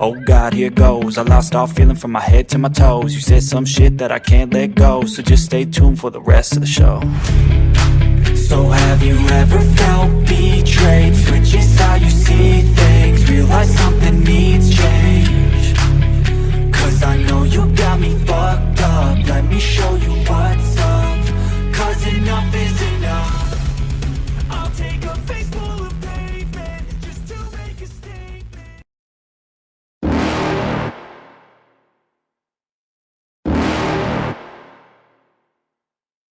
Oh God, here goes. I lost all feeling from my head to my toes. You said some shit that I can't let go, so just stay tuned for the rest of the show. So have you ever felt betrayed? Switches how you see things, realize something needs change. Cause I know you got me fucked up. Let me show you what's up. Cause enough is enough. I'll take a face full of pavement just to make a statement.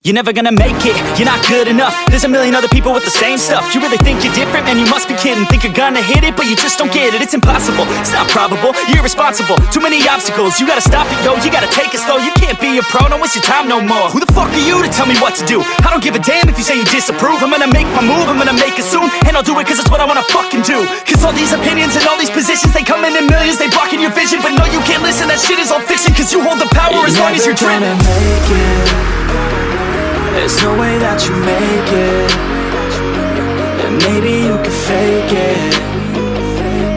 You're never gonna make it, you're not good enough. There's a million other people with the same stuff. You really think you're different? Man, you must be kidding. Think you're gonna hit it, but you just don't get it. It's impossible, it's not probable, you're irresponsible. Too many obstacles, you gotta stop it, yo. You gotta take it slow, you can't be a pro. Don't waste your time no more. Who the fuck are you to tell me what to do? I don't give a damn if you say you disapprove. I'm gonna make my move, I'm gonna make it soon. And I'll do it cause it's what I wanna fucking do. Cause all these opinions and all these positions, they come in millions, they blocking your vision. But no, you can't listen, that shit is all fiction. Cause you hold the power as long as you're driven. Make it. There's no way that you make it. And maybe you can fake it,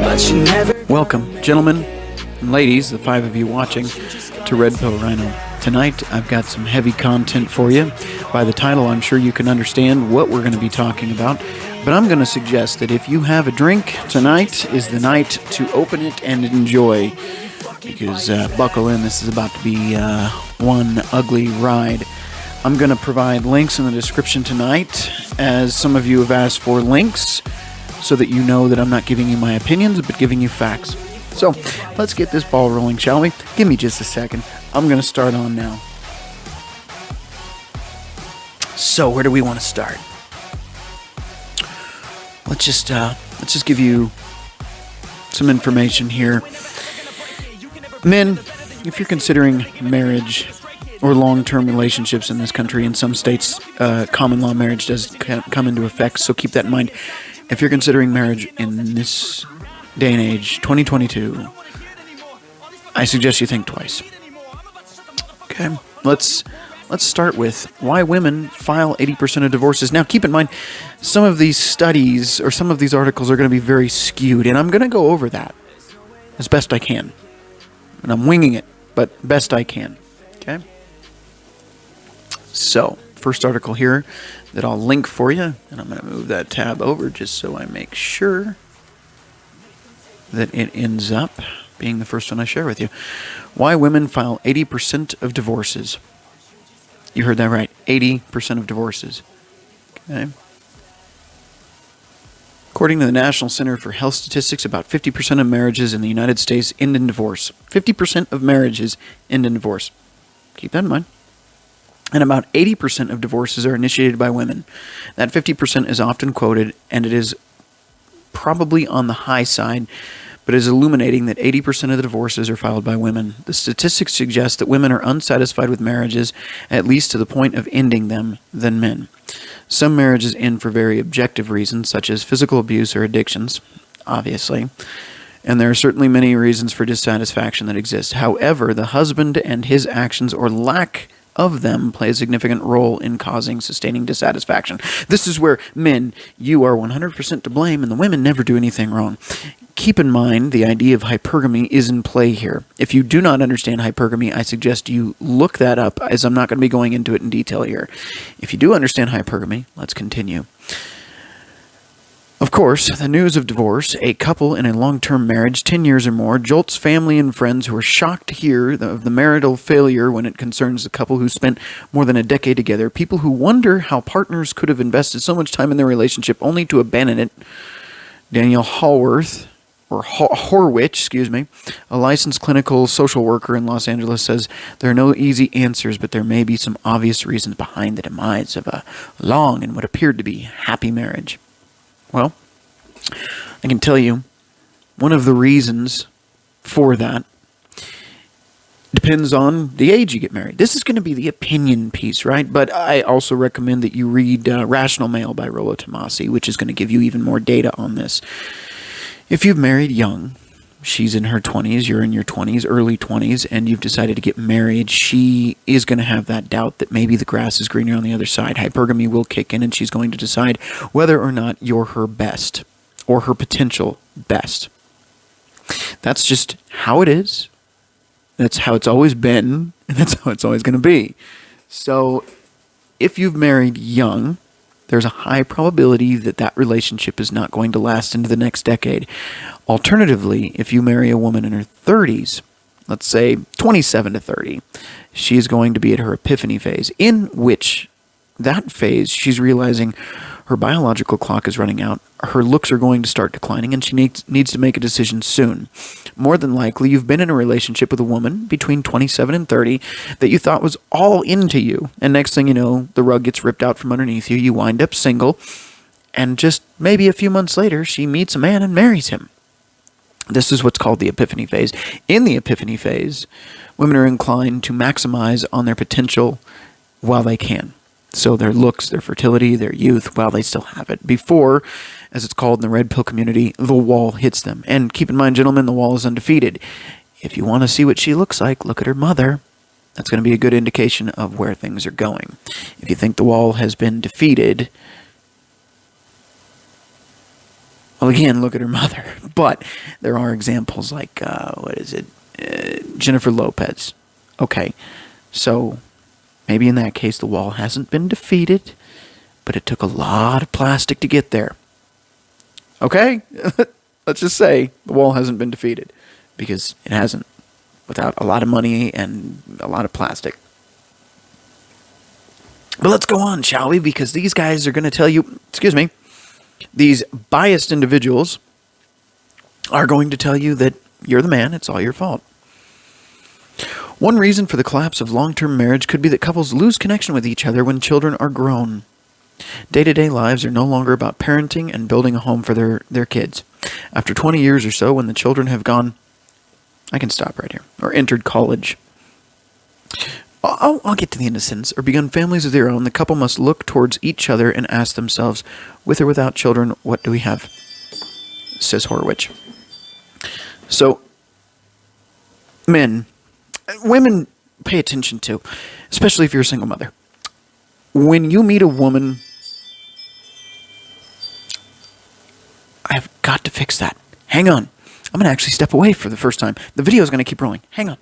but you never. Welcome, gentlemen and ladies, the 5 of you watching, to Red Pill Rhino. Tonight, I've got some heavy content for you. By the title, I'm sure you can understand what we're going to be talking about. But I'm going to suggest that if you have a drink, tonight is the night to open it and enjoy. Because, buckle in, this is about to be one ugly ride. I'm going to provide links in the description tonight, as some of you have asked for links, so that you know that I'm not giving you my opinions, but giving you facts. So, let's get this ball rolling, shall we? Give me just a second. I'm going to start on now. So, where do we want to start? Let's just give you some information here. Men, if you're considering marriage or long-term relationships in this country, in some states, common law marriage does come into effect, so keep that in mind. If you're considering marriage in this day and age, 2022, I suggest you think twice. Okay, let's start with why women file 80% of divorces. Now, keep in mind, some of these studies or some of these articles are going to be very skewed, and I'm going to go over that as best I can. And I'm winging it, but best I can. Okay? So, first article here that I'll link for you, and I'm going to move that tab over just so I make sure that it ends up being the first one I share with you. Why women file 80% of divorces. You heard that right, 80% of divorces. Okay. According to the National Center for Health Statistics, about 50% of marriages in the United States end in divorce. 50% of marriages end in divorce. Keep that in mind. And about 80% of divorces are initiated by women. That 50% is often quoted, and it is probably on the high side, but is illuminating that 80% of the divorces are filed by women. The statistics suggest that women are unsatisfied with marriages, at least to the point of ending them, than men. Some marriages end for very objective reasons, such as physical abuse or addictions, obviously. And there are certainly many reasons for dissatisfaction that exist. However, the husband and his actions or lack of them play a significant role in causing sustaining dissatisfaction. This is where men, you are 100% to blame, and the women never do anything wrong. Keep in mind, the idea of hypergamy is in play here. If you do not understand hypergamy, I suggest you look that up, as I'm not going to be going into it in detail here. If you do understand hypergamy, let's continue. Of course, the news of divorce, a couple in a long-term marriage, 10 years or more, jolts family and friends who are shocked to hear of the marital failure when it concerns the couple who spent more than a decade together, people who wonder how partners could have invested so much time in their relationship only to abandon it. Danielle Horwich, a licensed clinical social worker in Los Angeles, says there are no easy answers, but there may be some obvious reasons behind the demise of a long and what appeared to be happy marriage. Well, I can tell you, one of the reasons for that depends on the age you get married. This is going to be the opinion piece, right? But I also recommend that you read Rational Male by Rollo Tomasi, which is going to give you even more data on this. If you've married young, she's in her 20s, you're in your 20s, early 20s, and you've decided to get married, she is going to have that doubt that maybe the grass is greener on the other side. Hypergamy will kick in, and she's going to decide whether or not you're her best or her potential best. That's just how it is. That's how it's always been, and that's how it's always going to be. So if you've married young, there's a high probability that that relationship is not going to last into the next decade. Alternatively, if you marry a woman in her 30s, let's say 27 to 30, she is going to be at her epiphany phase, in which that phase she's realizing her biological clock is running out, her looks are going to start declining, and she needs to make a decision soon. More than likely, you've been in a relationship with a woman between 27 and 30 that you thought was all into you, and next thing you know, the rug gets ripped out from underneath you, you wind up single, and just maybe a few months later, she meets a man and marries him. This is what's called the epiphany phase. In the epiphany phase, women are inclined to maximize on their potential while they can. So their looks, their fertility, their youth, while they still have it. Before, as it's called in the red pill community, the wall hits them. And keep in mind, gentlemen, the wall is undefeated. If you want to see what she looks like, look at her mother. That's going to be a good indication of where things are going. If you think the wall has been defeated, well, again, look at her mother. But there are examples like, Jennifer Lopez. Okay, so maybe in that case the wall hasn't been defeated, but it took a lot of plastic to get there. Okay? Let's just say the wall hasn't been defeated, because it hasn't, without a lot of money and a lot of plastic. But let's go on, shall we? Because these guys are going to tell you, these biased individuals are going to tell you that you're the man, it's all your fault. One reason for the collapse of long-term marriage could be that couples lose connection with each other when children are grown. Day-to-day lives are no longer about parenting and building a home for their kids. After 20 years or so, when the children have gone, I can stop right here, or entered college, I'll get to the end of the sentence, or begun families of their own, the couple must look towards each other and ask themselves, with or without children, what do we have? Says Horowitz. So, women, pay attention to, especially if you're a single mother. When you meet a woman, I've got to fix that. Hang on. I'm going to actually step away for the first time. The video is going to keep rolling. Hang on.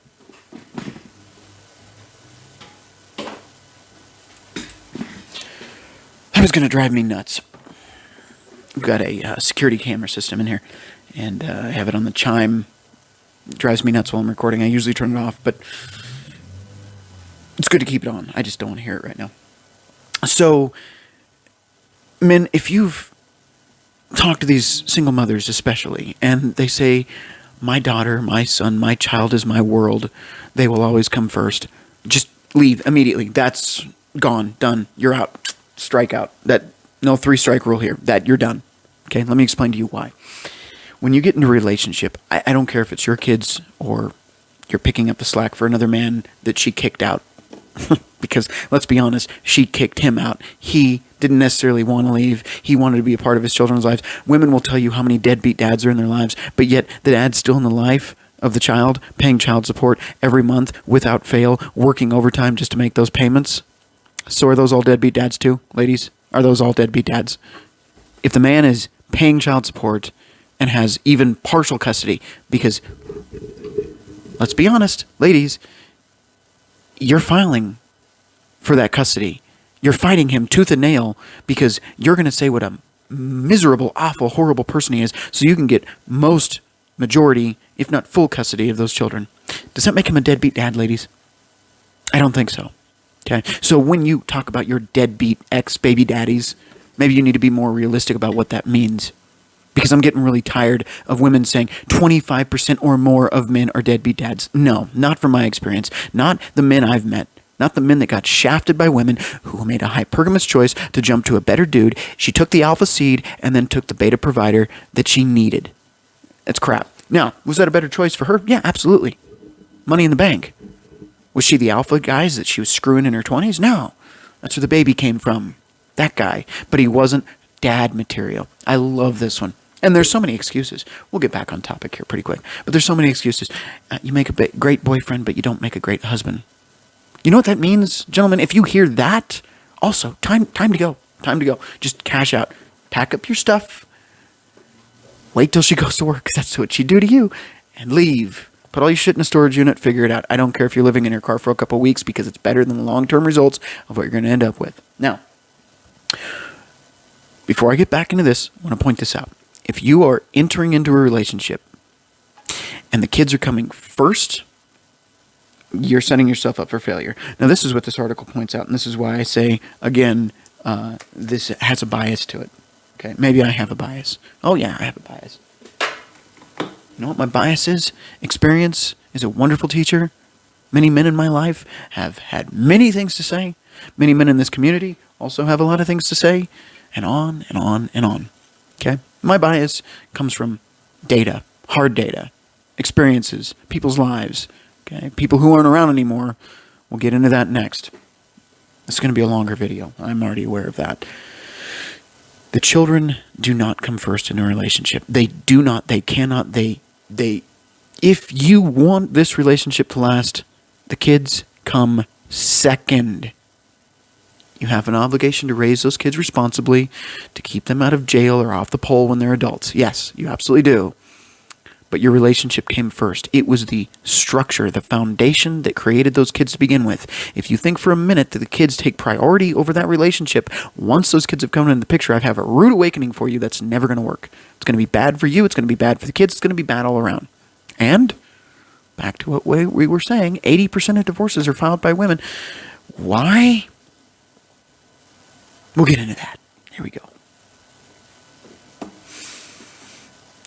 That was going to drive me nuts. We've got a security camera system in here, and I have it on the chime. It drives me nuts while I'm recording. I usually turn it off, but it's good to keep it on. I just don't want to hear it right now. So, men, if you've talked to these single mothers especially, and they say, my daughter, my son, my child is my world, they will always come first, just leave immediately. That's gone, done, you're out, strike out. No 3-strike rule here. That you're done. Okay, let me explain to you why. When you get into a relationship, I don't care if it's your kids or you're picking up the slack for another man that she kicked out. Because, let's be honest, she kicked him out. He didn't necessarily want to leave. He wanted to be a part of his children's lives. Women will tell you how many deadbeat dads are in their lives, but yet the dad's still in the life of the child, paying child support every month without fail, working overtime just to make those payments. So are those all deadbeat dads too, ladies? Are those all deadbeat dads? If the man is paying child support and has even partial custody, because, let's be honest, ladies, you're filing for that custody. You're fighting him tooth and nail because you're going to say what a miserable, awful, horrible person he is so you can get majority, if not full custody of those children. Does that make him a deadbeat dad, ladies? I don't think so. Okay? So when you talk about your deadbeat ex-baby daddies, maybe you need to be more realistic about what that means. Because I'm getting really tired of women saying 25% or more of men are deadbeat dads. No, not from my experience. Not the men I've met. Not the men that got shafted by women who made a hypergamous choice to jump to a better dude. She took the alpha seed and then took the beta provider that she needed. That's crap. Now, was that a better choice for her? Yeah, absolutely. Money in the bank. Was she the alpha guys that she was screwing in her 20s? No. That's where the baby came from. That guy. But he wasn't dad material. I love this one. And there's so many excuses. We'll get back on topic here pretty quick. But there's so many excuses. You make a great boyfriend, but you don't make a great husband. You know what that means, gentlemen? If you hear that, also, time to go. Time to go. Just cash out. Pack up your stuff. Wait till she goes to work, because that's what she'd do to you. and leave. Put all your shit in a storage unit, figure it out. I don't care if you're living in your car for a couple weeks because it's better than the long-term results of what you're going to end up with. Now, before I get back into this, I want to point this out. If you are entering into a relationship and the kids are coming first, you're setting yourself up for failure. Now, this is what this article points out, and this is why I say, again, this has a bias to it. Okay, maybe I have a bias. Oh, yeah, I have a bias. You know what my bias is? Experience is a wonderful teacher. Many men in my life have had many things to say. Many men in this community also have a lot of things to say, and on and on and on. Okay? My bias comes from data, hard data, experiences, people's lives. Okay? People who aren't around anymore. We'll get into that next. It's going to be a longer video. I'm already aware of that. The children do not come first in a relationship. They do not, they cannot, they, if you want this relationship to last, the kids come second. You have an obligation to raise those kids responsibly, to keep them out of jail or off the pole when they're adults. Yes, you absolutely do. But your relationship came first. It was the structure, the foundation that created those kids to begin with. If you think for a minute that the kids take priority over that relationship, once those kids have come into the picture, I have a rude awakening for you that's never going to work. It's going to be bad for you. It's going to be bad for the kids. It's going to be bad all around. And back to what we were saying, 80% of divorces are filed by women. Why? We'll get into that. Here we go.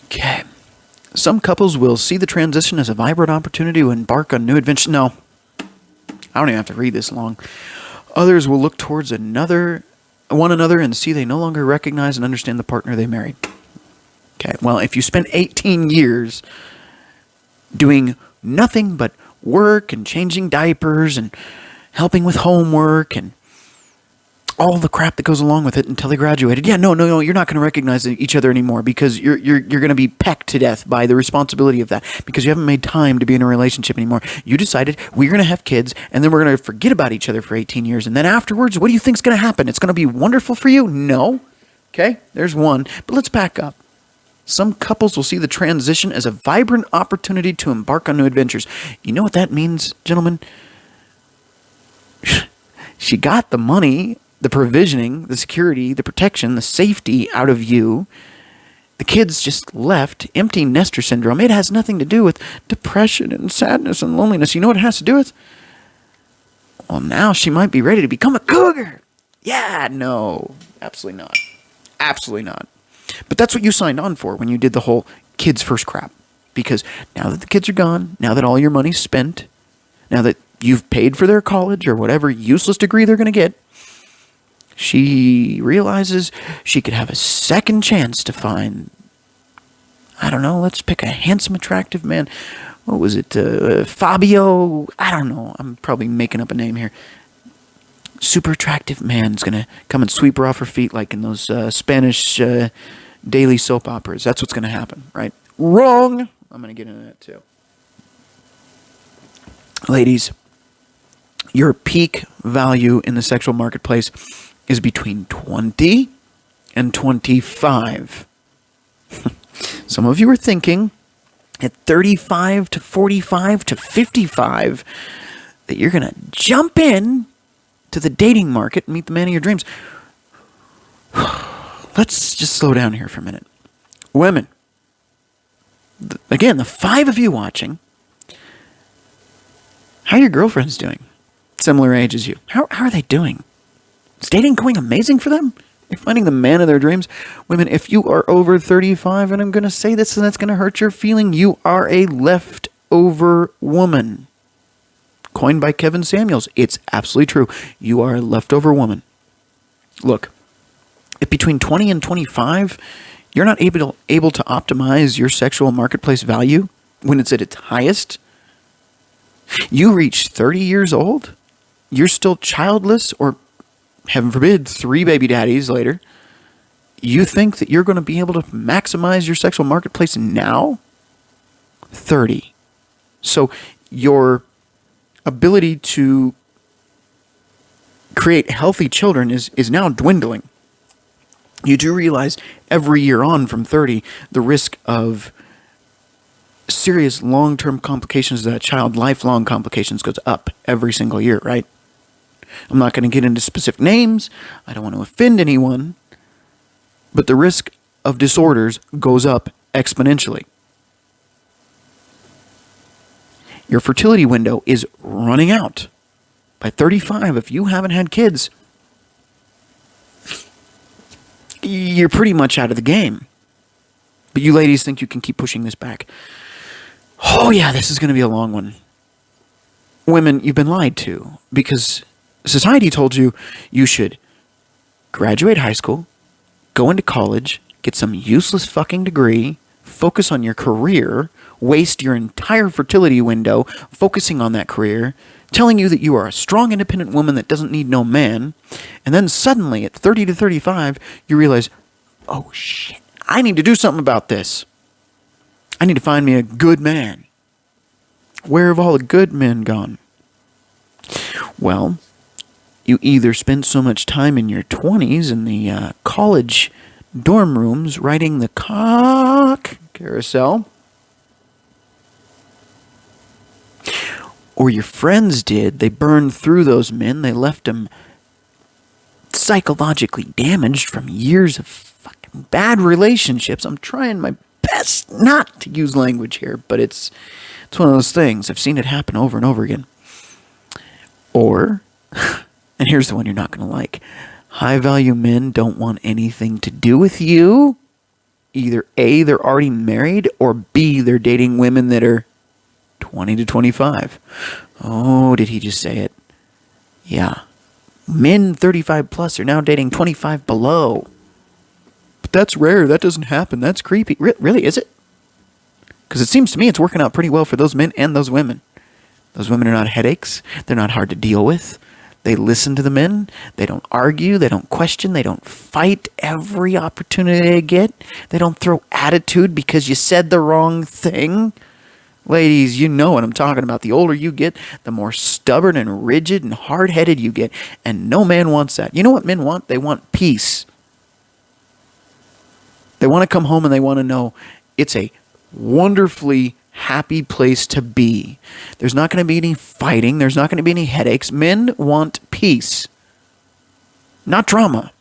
Okay. Some couples will see the transition as a vibrant opportunity to embark on new adventures. No, I don't even have to read this long. Others will look towards one another and see they no longer recognize and understand the partner they married. Okay, well, if you spend 18 years doing nothing but work and changing diapers and helping with homework and all the crap that goes along with it until they graduated. Yeah, no, you're not going to recognize each other anymore because you're going to be pecked to death by the responsibility of that because you haven't made time to be in a relationship anymore. You decided we're going to have kids and then we're going to forget about each other for 18 years. And then afterwards, what do you think is going to happen? It's going to be wonderful for you? No. Okay, there's one. But let's back up. Some couples will see the transition as a vibrant opportunity to embark on new adventures. You know what that means, gentlemen? She got the money, the provisioning, the security, the protection, the safety out of you. The kids just left. Empty nester syndrome. It has nothing to do with depression and sadness and loneliness. You know what it has to do with? Well, now she might be ready to become a cougar. Yeah, no. Absolutely not. Absolutely not. But that's what you signed on for when you did the whole kids first crap. Because now that the kids are gone, now that all your money's spent, now that you've paid for their college or whatever useless degree they're going to get, she realizes she could have a second chance to find, I don't know, let's pick a handsome, attractive man. What was it? Fabio? I don't know. I'm probably making up a name here. Super attractive man's going to come and sweep her off her feet like in those Spanish daily soap operas. That's what's going to happen, right? Wrong! I'm going to get into that too. Ladies, your peak value in the sexual marketplace is between 20 and 25. Some of you are thinking at 35 to 45 to 55 that you're going to jump in to the dating market and meet the man of your dreams. Let's just slow down here for a minute. Women, again, the 5 of you watching, how are your girlfriends doing? Similar age as you. How are they doing? Is dating going amazing for them? You're finding the man of their dreams? Women, if you are over 35, and I'm going to say this and that's going to hurt your feeling, you are a leftover woman. Coined by Kevin Samuels. It's absolutely true. You are a leftover woman. Look, if between 20 and 25, you're not able to optimize your sexual marketplace value when it's at its highest, you reach 30 years old, you're still childless or, heaven forbid, 3 baby daddies later, you think that you're going to be able to maximize your sexual marketplace now? 30. So your ability to create healthy children is now dwindling. You do realize every year on from 30, the risk of serious long-term complications of that child, lifelong complications, goes up every single year, right? I'm not going to get into specific names. I don't want to offend anyone. But the risk of disorders goes up exponentially. Your fertility window is running out. By 35, if you haven't had kids, you're pretty much out of the game. But you ladies think you can keep pushing this back. Oh yeah, this is going to be a long one. Women, you've been lied to because society told you you should graduate high school, go into college, get some useless fucking degree, focus on your career, waste your entire fertility window focusing on that career, telling you that you are a strong, independent woman that doesn't need no man, and then suddenly at 30 to 35, you realize, oh shit, I need to do something about this. I need to find me a good man. Where have all the good men gone? Well, you either spent so much time in your 20s in the college dorm rooms riding the cock carousel, or your friends did. They burned through those men. They left them psychologically damaged from years of fucking bad relationships. I'm trying my best not to use language here, but it's one of those things. I've seen it happen over and over again. Or, and here's the one you're not going to like, high-value men don't want anything to do with you. Either A, they're already married, or B, they're dating women that are 20 to 25. Oh, did he just say it? Yeah. Men 35 plus are now dating 25 below. But that's rare. That doesn't happen. That's creepy. Really, is it? Because it seems to me it's working out pretty well for those men and those women. Those women are not headaches. They're not hard to deal with. They listen to the men. They don't argue. They don't question. They don't fight every opportunity they get. They don't throw attitude because you said the wrong thing. Ladies, you know what I'm talking about. The older you get, the more stubborn and rigid and hard-headed you get. And no man wants that. You know what men want? They want peace. They want to come home and they want to know it's a wonderfully happy place to be. There's not going to be any fighting. There's not going to be any headaches. Men want peace, not drama.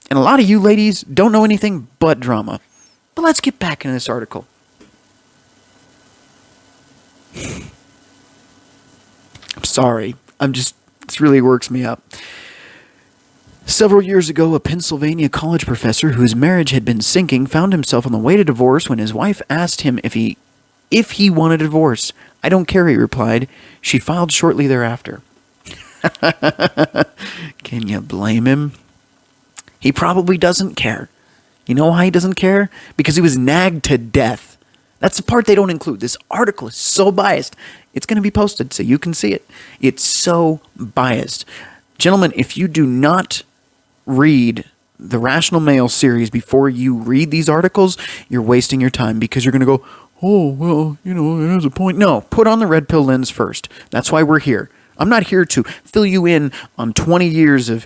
And a lot of you ladies don't know anything but drama. But let's get back into this article. I'm sorry. This really works me up. Several years ago, a Pennsylvania college professor whose marriage had been sinking found himself on the way to divorce when his wife asked him if he wanted a divorce. "I don't care," he replied. She filed shortly thereafter. Can you blame him? He probably doesn't care. You know why he doesn't care? Because he was nagged to death. That's the part they don't include. This article is so biased. It's going to be posted so you can see it. It's so biased. Gentlemen, if you do not read the Rational Male series before you read these articles, you're wasting your time because you're going to go, oh, well, there's a point. No, put on the red pill lens first. That's why we're here. I'm not here to fill you in on 20 years of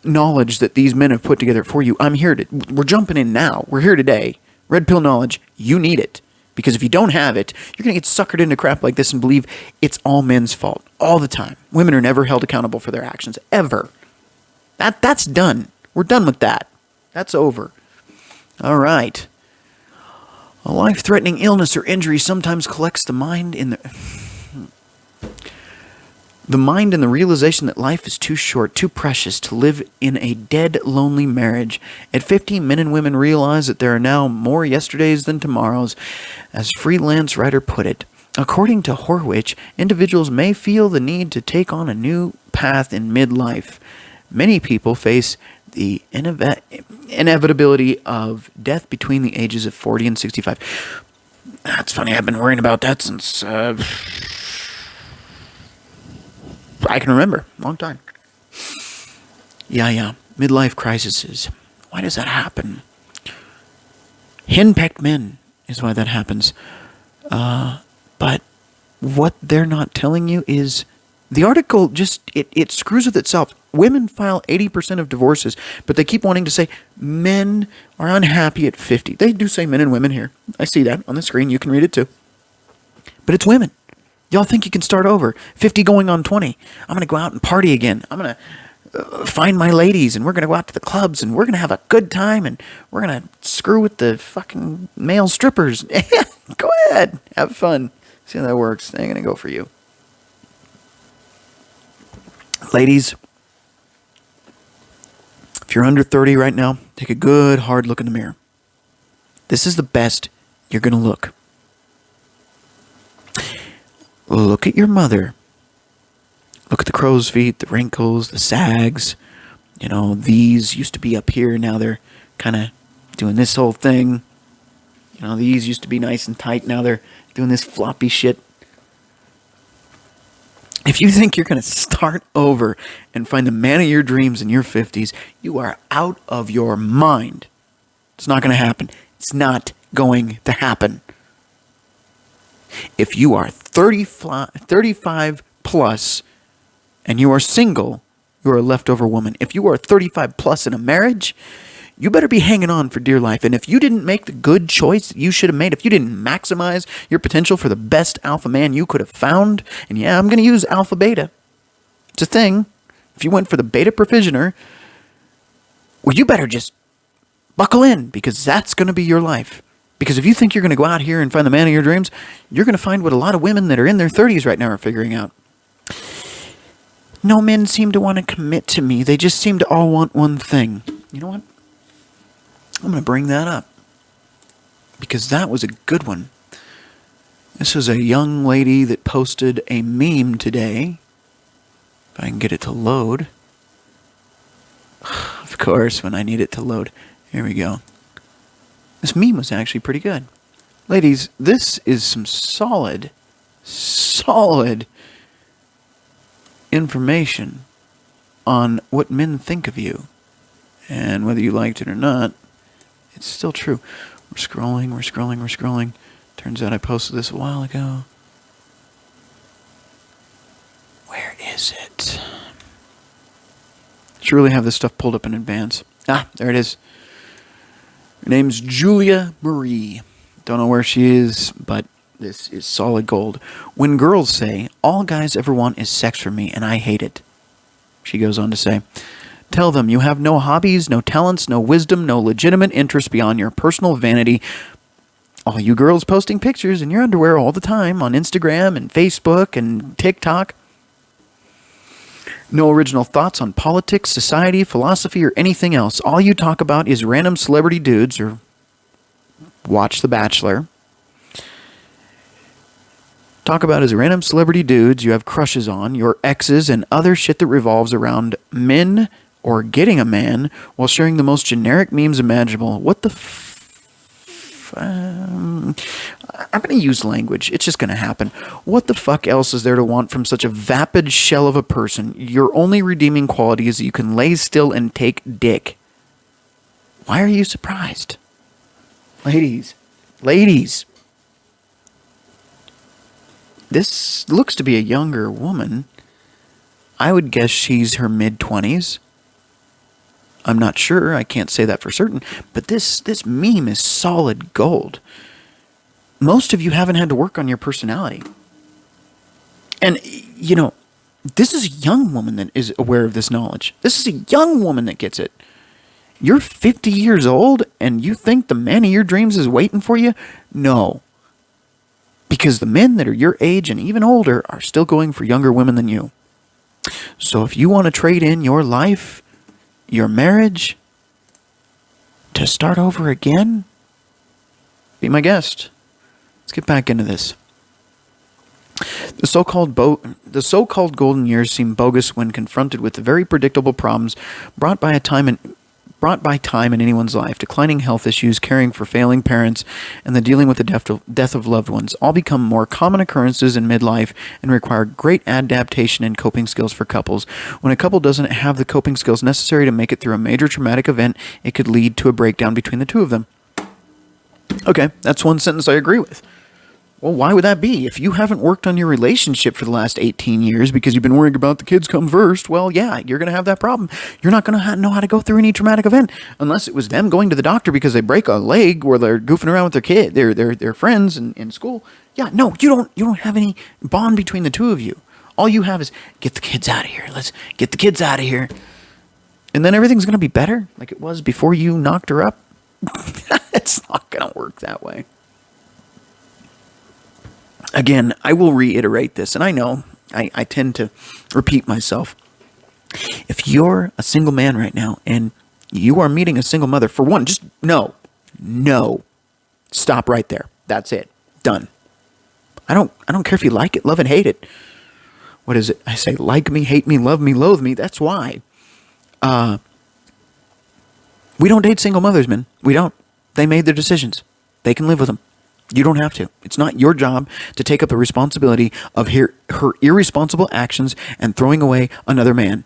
knowledge that these men have put together for you. We're jumping in now. We're here today. Red pill knowledge, you need it. Because if you don't have it, you're going to get suckered into crap like this and believe it's all men's fault all the time. Women are never held accountable for their actions, ever. That's done. We're done with that. That's over. All right. A life-threatening illness or injury sometimes collects the mind in the mind and the realization that life is too short, too precious to live in a dead, lonely marriage. At 50, men and women realize that there are now more yesterdays than tomorrows. As freelance writer put it, according to Horwich, individuals may feel the need to take on a new path in midlife. Many people face the inevitability of death between the ages of 40 and 65. That's funny. I've been worrying about that since I can remember. Long time. Yeah. Midlife crises. Why does that happen? Henpecked men is why that happens. But what they're not telling you is the article just, it screws with itself. Women file 80% of divorces, but they keep wanting to say men are unhappy at 50. They do say men and women here. I see that on the screen. You can read it too. But it's women. Y'all think you can start over. 50 going on 20. I'm going to go out and party again. I'm going to find my ladies, and we're going to go out to the clubs, and we're going to have a good time, and we're going to screw with the fucking male strippers. Go ahead. Have fun. See how that works. They ain't going to go for you. Ladies, if you're under 30 right now, take a good hard look in the mirror. This is the best you're going to look. Look at your mother. Look at the crow's feet, the wrinkles, the sags. You know, these used to be up here. Now they're kind of doing this whole thing. You know, these used to be nice and tight. Now they're doing this floppy shit. If you think you're going to start over and find the man of your dreams in your 50s, you are out of your mind. It's not going to happen. It's not going to happen. If you are 35 plus and you are single, you are a leftover woman. If you are 35 plus in a marriage, you better be hanging on for dear life. And if you didn't make the good choice that you should have made, if you didn't maximize your potential for the best alpha man you could have found, and yeah, I'm going to use alpha beta. It's a thing. If you went for the beta provisioner, well, you better just buckle in, because that's going to be your life. Because if you think you're going to go out here and find the man of your dreams, you're going to find what a lot of women that are in their 30s right now are figuring out. No men seem to want to commit to me. They just seem to all want one thing. You know what? I'm going to bring that up, because that was a good one. This was a young lady that posted a meme today. If I can get it to load. Of course, when I need it to load. Here we go. This meme was actually pretty good. Ladies, this is some solid information on what men think of you. And whether you liked it or not, it's still true. We're scrolling. Turns out I posted this a while ago. Where is it? Should really have this stuff pulled up in advance. Ah, there it is. Her name's Julia Marie. Don't know where she is, but this is solid gold. When girls say, all guys ever want is sex from me, and I hate it. She goes on to say, tell them you have no hobbies, no talents, no wisdom, no legitimate interests beyond your personal vanity. All you girls posting pictures in your underwear all the time on Instagram and Facebook and TikTok. No original thoughts on politics, society, philosophy, or anything else. All you talk about is random celebrity dudes, or watch The Bachelor. Talk about is random celebrity dudes you have crushes on, your exes, and other shit that revolves around men or getting a man while sharing the most generic memes imaginable. What the I'm going to use language. It's just going to happen. What the fuck else is there to want from such a vapid shell of a person? Your only redeeming quality is that you can lay still and take dick. Why are you surprised? Ladies. This looks to be a younger woman. I would guess she's her mid-20s. I'm not sure. I can't say that for certain. But this meme is solid gold. Most of you haven't had to work on your personality. And, you know, this is a young woman that is aware of this knowledge. This is a young woman that gets it. You're 50 years old and you think the man of your dreams is waiting for you? No. Because the men that are your age and even older are still going for younger women than you. So if you want to trade in your life, your marriage, to start over again, be my guest. Let's get back into this. The so-called golden years seem bogus when confronted with the very predictable problems brought by time in anyone's life. Declining health issues, caring for failing parents, and the dealing with the death of loved ones all become more common occurrences in midlife and require great adaptation and coping skills for couples. When a couple doesn't have the coping skills necessary to make it through a major traumatic event, it could lead to a breakdown between the two of them. Okay, that's one sentence I agree with. Well, why would that be? If you haven't worked on your relationship for the last 18 years because you've been worrying about the kids come first, well, yeah, you're going to have that problem. You're not going to know how to go through any traumatic event unless it was them going to the doctor because they break a leg or they're goofing around with their kid, their friends in school. Yeah, no, you don't have any bond between the two of you. All you have is get the kids out of here. Let's get the kids out of here. And then everything's going to be better like it was before you knocked her up. It's not going to work that way. Again, I will reiterate this, and I know I tend to repeat myself. If you're a single man right now and you are meeting a single mother, for one, just no. Stop right there. That's it. Done. I don't care if you like it, love it, hate it. What is it? I say like me, hate me, love me, loathe me. That's why. We don't date single mothers, man. We don't. They made their decisions. They can live with them. You don't have to. It's not your job to take up the responsibility of her irresponsible actions and throwing away another man.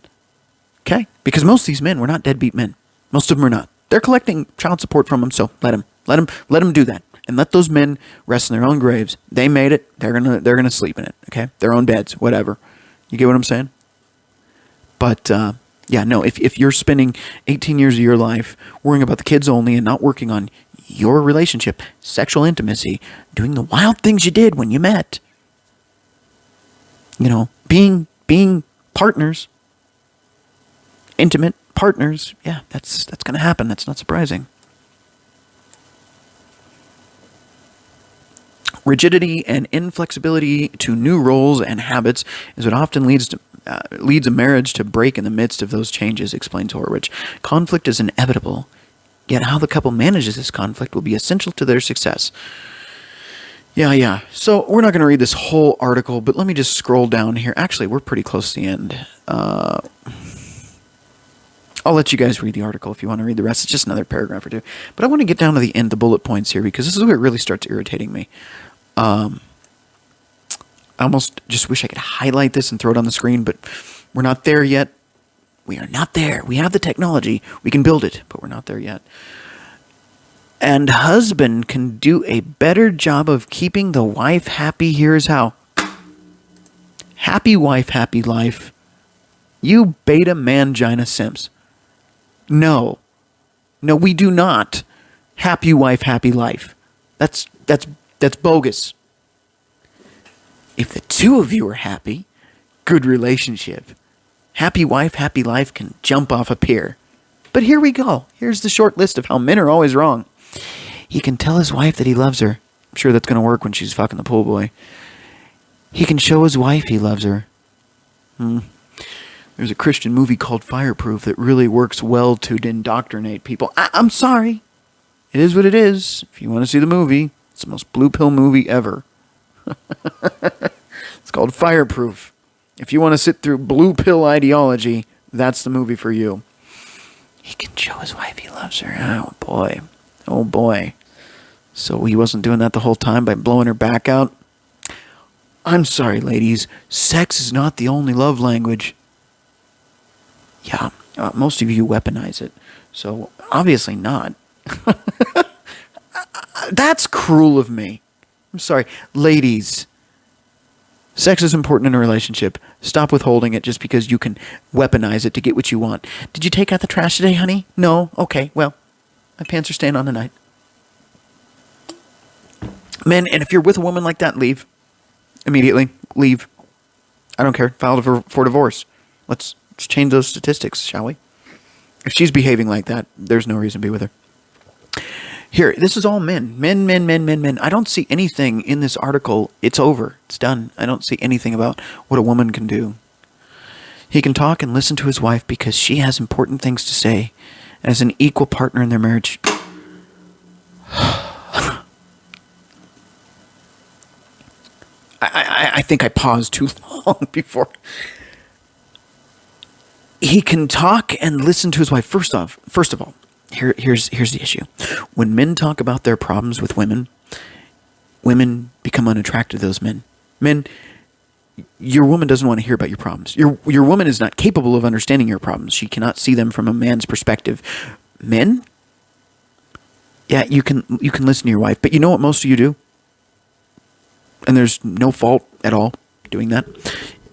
Okay? Because most of these men were not deadbeat men. Most of them are not. They're collecting child support from them, so let them do that. And let those men rest in their own graves. They made it. They're gonna sleep in it. Okay? Their own beds, whatever. You get what I'm saying? But yeah, no. If you're spending 18 years of your life worrying about the kids only and not working on your relationship, sexual intimacy, doing the wild things you did when you met, being partners, intimate partners, yeah, that's gonna happen. That's not surprising. Rigidity and inflexibility to new roles and habits is what often leads a marriage to break in the midst of those changes, explains Horwich. Conflict is inevitable, yet how the couple manages this conflict will be essential to their success. Yeah. So we're not going to read this whole article, but let me just scroll down here. Actually, we're pretty close to the end. I'll let you guys read the article if you want to read the rest. It's just another paragraph or two. But I want to get down to the end, the bullet points here, because this is where it really starts irritating me. I almost just wish I could highlight this and throw it on the screen, but we're not there yet. We are not there. We have the technology. We can build it, but we're not there yet. And husband can do a better job of keeping the wife happy. Here's how. Happy wife, happy life. You beta mangina simps. No, we do not. Happy wife, happy life. That's bogus. If the two of you are happy, good relationship. Happy wife, happy life can jump off a pier. But here we go. Here's the short list of how men are always wrong. He can tell his wife that he loves her. I'm sure that's going to work when she's fucking the pool boy. He can show his wife he loves her. There's a Christian movie called Fireproof that really works well to indoctrinate people. I'm sorry. It is what it is. If you want to see the movie, it's the most blue pill movie ever. It's called Fireproof. If you want to sit through blue pill ideology, that's the movie for you. He can show his wife he loves her. Oh boy. So he wasn't doing that the whole time by blowing her back out? I'm sorry, ladies. Sex is not the only love language. Yeah, most of you weaponize it. So obviously not. That's cruel of me. I'm sorry. Ladies, sex is important in a relationship. Stop withholding it just because you can weaponize it to get what you want. Did you take out the trash today, honey? No? Okay, well, my pants are staying on tonight. Men, and if you're with a woman like that, leave. Immediately. Leave. I don't care. File for divorce. Let's change those statistics, shall we? If she's behaving like that, there's no reason to be with her. Here, this is all men. Men. I don't see anything in this article. It's over. It's done. I don't see anything about what a woman can do. He can talk and listen to his wife because she has important things to say. And as an equal partner in their marriage. I think I paused too long before. He can talk and listen to his wife. First of all, here's the issue. When men talk about their problems with women, women become unattracted to those men. Men, your woman doesn't want to hear about your problems. Your woman is not capable of understanding your problems. She cannot see them from a man's perspective. Men, yeah, you can listen to your wife, but you know what most of you do? And there's no fault at all doing that.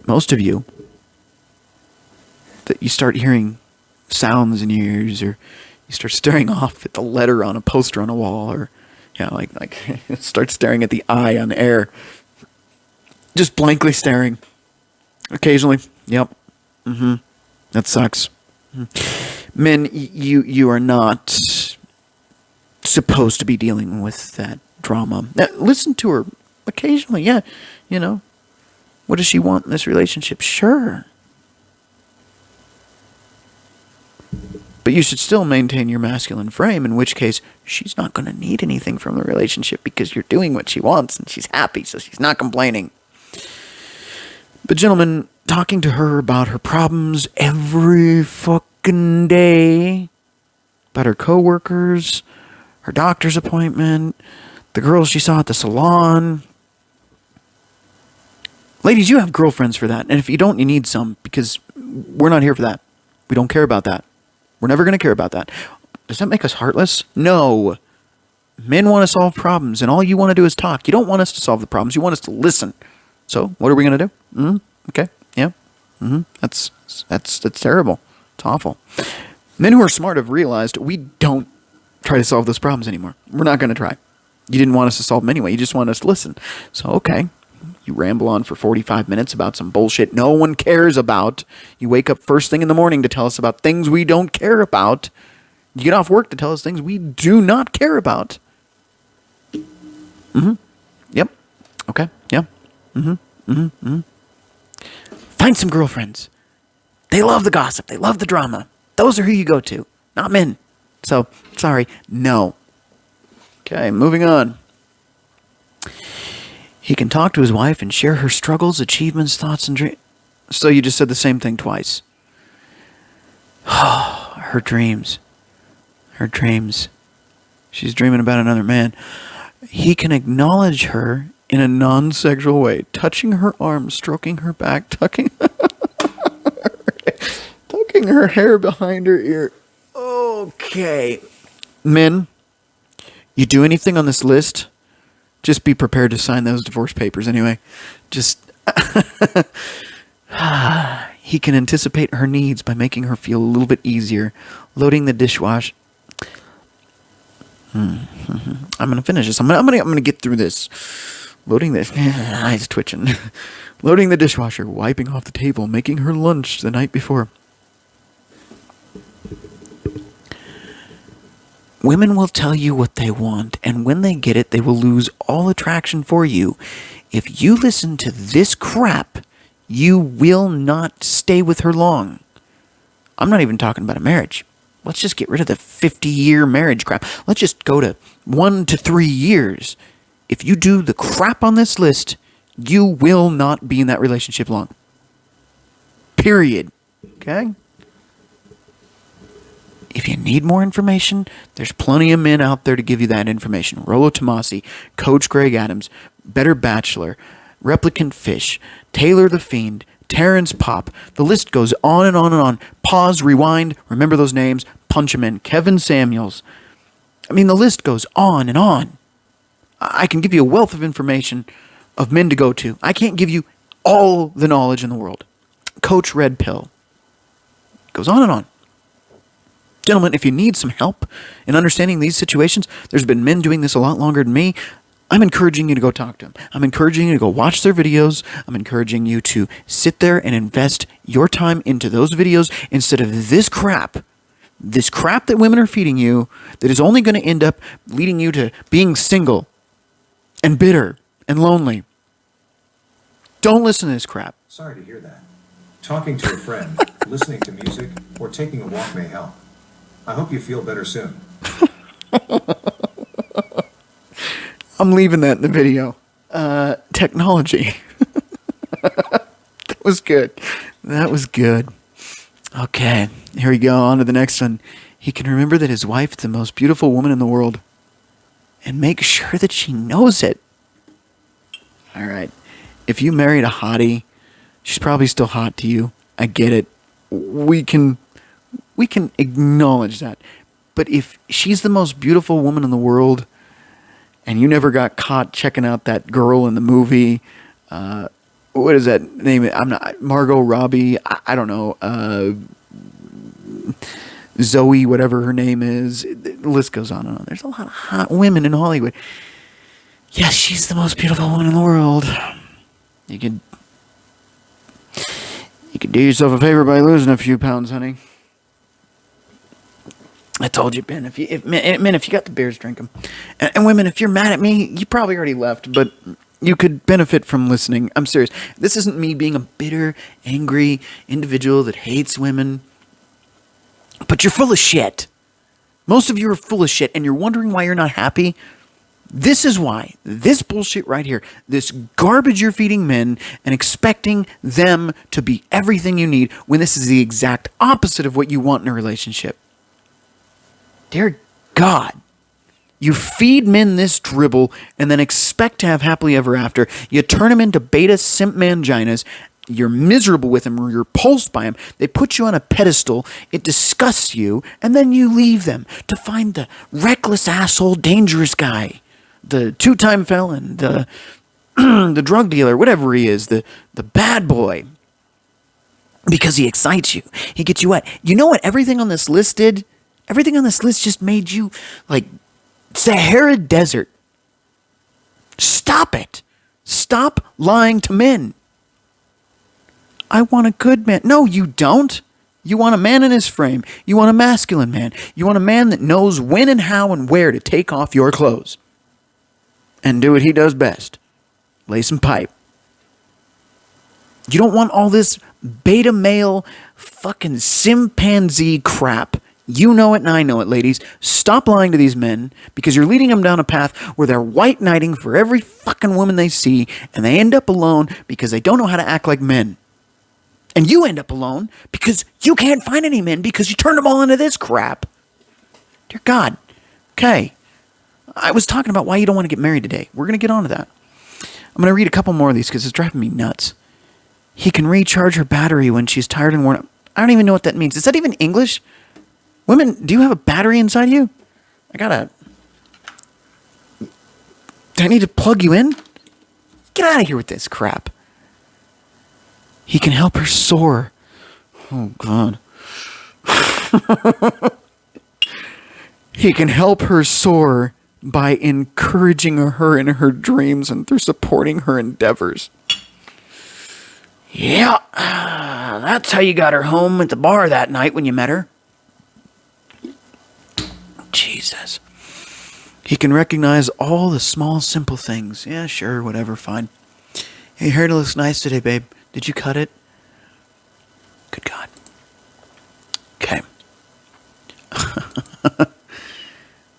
Most of you, that you start hearing sounds in your ears, or you start staring off at the letter on a poster on a wall, or Yeah, like start staring at the eye on air. Just blankly staring. Occasionally. Yep. That sucks. Men, you are not supposed to be dealing with that drama. Listen to her occasionally. Yeah, what does she want in this relationship? Sure. But you should still maintain your masculine frame, in which case she's not going to need anything from the relationship because you're doing what she wants and she's happy, so she's not complaining. But gentlemen, talking to her about her problems every fucking day, about her coworkers, her doctor's appointment, the girls she saw at the salon. Ladies, you have girlfriends for that. And if you don't, you need some, because we're not here for that. We don't care about that. We're never going to care about that. Does that make us heartless? No. Men want to solve problems, and all you want to do is talk. You don't want us to solve the problems. You want us to listen. So, what are we going to do? Okay. Yeah. That's terrible. It's awful. Men who are smart have realized we don't try to solve those problems anymore. We're not going to try. You didn't want us to solve them anyway. You just want us to listen. So, okay. You ramble on for 45 minutes about some bullshit no one cares about. You wake up first thing in the morning to tell us about things we don't care about. You get off work to tell us things we do not care about. Yep. Okay. Yeah. Find some girlfriends. They love the gossip. They love the drama. Those are who you go to, not men. So, sorry, no. Okay, moving on. He can talk to his wife and share her struggles, achievements, thoughts, and dreams. So you just said the same thing twice. Her dreams. Her dreams. She's dreaming about another man. He can acknowledge her in a non-sexual way, touching her arm, stroking her back, tucking her hair behind her ear. Okay. Men, you do anything on this list, just be prepared to sign those divorce papers anyway. Just... He can anticipate her needs by making her feel a little bit easier. Loading the dishwasher. I'm gonna finish this. I'm gonna get through this. Loading this. Eyes twitching. Loading the dishwasher, wiping off the table, making her lunch the night before. Women will tell you what they want, and when they get it, they will lose all attraction for you. If you listen to this crap, you will not stay with her long. I'm not even talking about a marriage. Let's just get rid of the 50-year marriage crap. Let's just go to 1 to 3 years. If you do the crap on this list, you will not be in that relationship long. Period. Okay? If you need more information, there's plenty of men out there to give you that information. Rollo Tomasi, Coach Greg Adams, Better Bachelor, Replicant Fish, Taylor the Fiend, Terrence Pop. The list goes on and on and on. Pause, rewind, remember those names, punch them in. Kevin Samuels. I mean, the list goes on and on. I can give you a wealth of information of men to go to. I can't give you all the knowledge in the world. Coach Red Pill. Goes on and on. Gentlemen, if you need some help in understanding these situations, there's been men doing this a lot longer than me. I'm encouraging you to go talk to them. I'm encouraging you to go watch their videos. I'm encouraging you to sit there and invest your time into those videos instead of this crap that women are feeding you that is only going to end up leading you to being single and bitter and lonely. Don't listen to this crap. Sorry to hear that. Talking to a friend, listening to music, or taking a walk may help. I hope you feel better soon. I'm leaving that in the video. Technology. That was good. That was good. Okay, here we go. On to the next one. He can remember that his wife is the most beautiful woman in the world and make sure that she knows it. All right. If you married a hottie, she's probably still hot to you. I get it. We can acknowledge that. But if she's the most beautiful woman in the world and you never got caught checking out that girl in the movie, what is that name? I'm not Margot Robbie. I don't know. Zoe, whatever her name is. the list goes on and on. There's a lot of hot women in Hollywood. Yes, she's the most beautiful woman in the world. You could do yourself a favor by losing a few pounds, honey. I told you, Ben. If you got the beers, drink them. And women, if you're mad at me, you probably already left, but you could benefit from listening. I'm serious. This isn't me being a bitter, angry individual that hates women. But you're full of shit. Most of you are full of shit, and you're wondering why you're not happy. This is why. This bullshit right here. This garbage you're feeding men and expecting them to be everything you need when this is the exact opposite of what you want in a relationship. Dear God. You feed men this dribble and then expect to have happily ever after. You turn them into beta simp manginas. You're miserable with them or you're repulsed by them. They put you on a pedestal. It disgusts you. And then you leave them to find the reckless asshole dangerous guy. The two-time felon. The the drug dealer. Whatever he is. The bad boy. Because he excites you. He gets you wet. You know what everything on this list did? Everything on this list just made you like Sahara Desert. Stop it. Stop lying to men. I want a good man. No, you don't. You want a man in his frame. You want a masculine man. You want a man that knows when and how and where to take off your clothes. And do what he does best. Lay some pipe. You don't want all this beta male fucking chimpanzee crap. You know it and I know it, ladies. Stop lying to these men because you're leading them down a path where they're white knighting for every fucking woman they see and they end up alone because they don't know how to act like men. And you end up alone because you can't find any men because you turned them all into this crap. Dear God. Okay. I was talking about why you don't want to get married today. We're going to get on to that. I'm going to read a couple more of these because it's driving me nuts. He can recharge her battery when she's tired and worn out. I don't even know what that means. Is that even English? Women, do you have a battery inside you? Do I need to plug you in? Get out of here with this crap. He can help her soar. Oh, God. He can help her soar by encouraging her in her dreams and through supporting her endeavors. Yeah, that's how you got her home at the bar that night when you met her. Jesus. He can recognize all the small, simple things. Yeah, sure, whatever, fine. Hey, your hair looks nice today, babe. Did you cut it? Good God. Okay.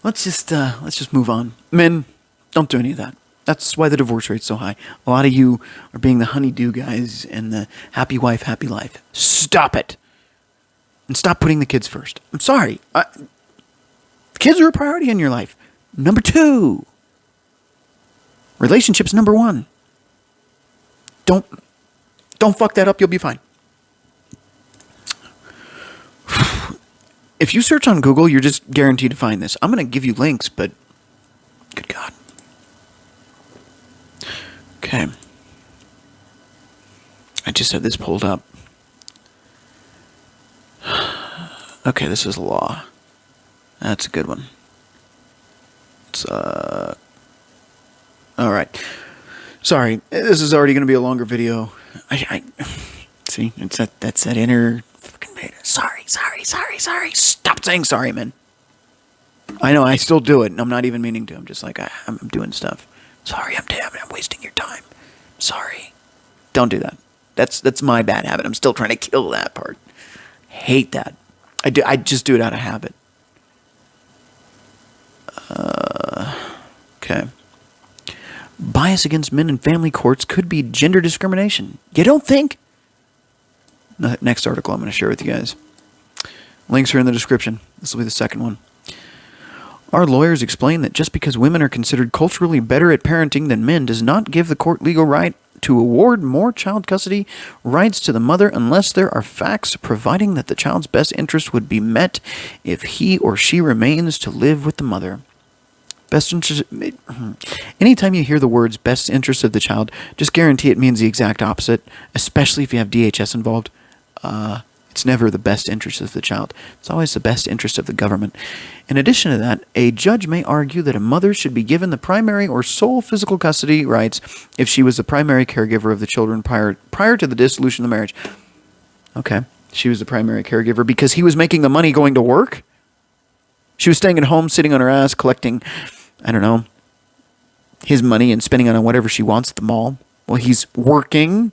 Let's just move on. Men, don't do any of that. That's why the divorce rate's so high. A lot of you are being the honeydew guys and the happy wife, happy life. Stop it. And stop putting the kids first. I'm sorry. Kids are a priority in your life. Number 2. Relationships number 1. Don't fuck that up. You'll be fine. If you search on Google, you're just guaranteed to find this. I'm going to give you links, but good God. Okay. I just had this pulled up. Okay, this is law. That's a good one. It's, all right. Sorry, this is already going to be a longer video. I see, it's that's that inner fucking beta. Sorry. Stop saying sorry, man. I know, I still do it, and I'm not even meaning to. I'm just like, I'm doing stuff. Sorry, I'm wasting your time. Sorry. Don't do that. That's my bad habit. I'm still trying to kill that part. Hate that. I just do it out of habit. Okay. Bias against men in family courts could be gender discrimination. You don't think? Next article I'm going to share with you guys. Links are in the description. This will be the second one. Our lawyers explain that just because women are considered culturally better at parenting than men does not give the court legal right to award more child custody rights to the mother unless there are facts providing that the child's best interest would be met if he or she remains to live with the mother. Best interest. Anytime you hear the words best interest of the child, just guarantee it means the exact opposite, especially if you have DHS involved. It's never the best interest of the child. It's always the best interest of the government. In addition to that, a judge may argue that a mother should be given the primary or sole physical custody rights if she was the primary caregiver of the children prior to the dissolution of the marriage. Okay, she was the primary caregiver because he was making the money going to work? She was staying at home, sitting on her ass, collecting, I don't know, his money and spending it on whatever she wants at the mall. Well, he's working.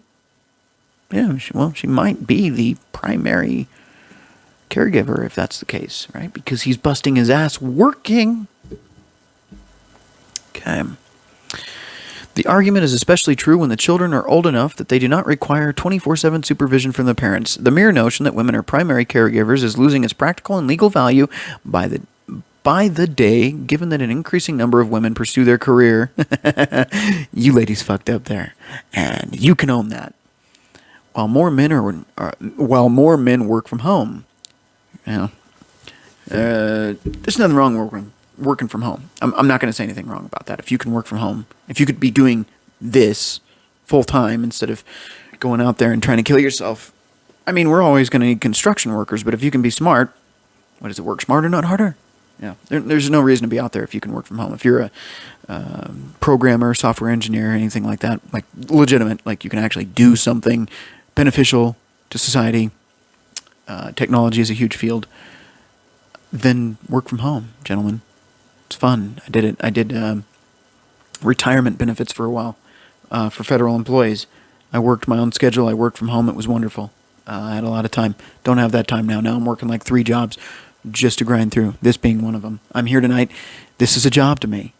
Yeah, she might be the primary caregiver if that's the case, right? Because he's busting his ass working. Okay. The argument is especially true when the children are old enough that they do not require 24/7 supervision from the parents. The mere notion that women are primary caregivers is losing its practical and legal value by the day, given that an increasing number of women pursue their career. You ladies fucked up there, and you can own that. While more men work from home. There's nothing wrong with working from home. I'm not going to say anything wrong about that. If you can work from home, if you could be doing this full time instead of going out there and trying to kill yourself. I mean, we're always going to need construction workers, but if you can be smart, what is it? Work smarter, not harder. Yeah, there's no reason to be out there if you can work from home. If you're a programmer, software engineer, anything like that, like legitimate, like you can actually do something beneficial to society. Technology is a huge field. Then work from home, gentlemen. It's fun. I did it. I did retirement benefits for a while for federal employees. I worked my own schedule. I worked from home. It was wonderful. I had a lot of time. Don't have that time now. Now I'm working like 3 jobs just to grind through, this being one of them. I'm here tonight. This is a job to me.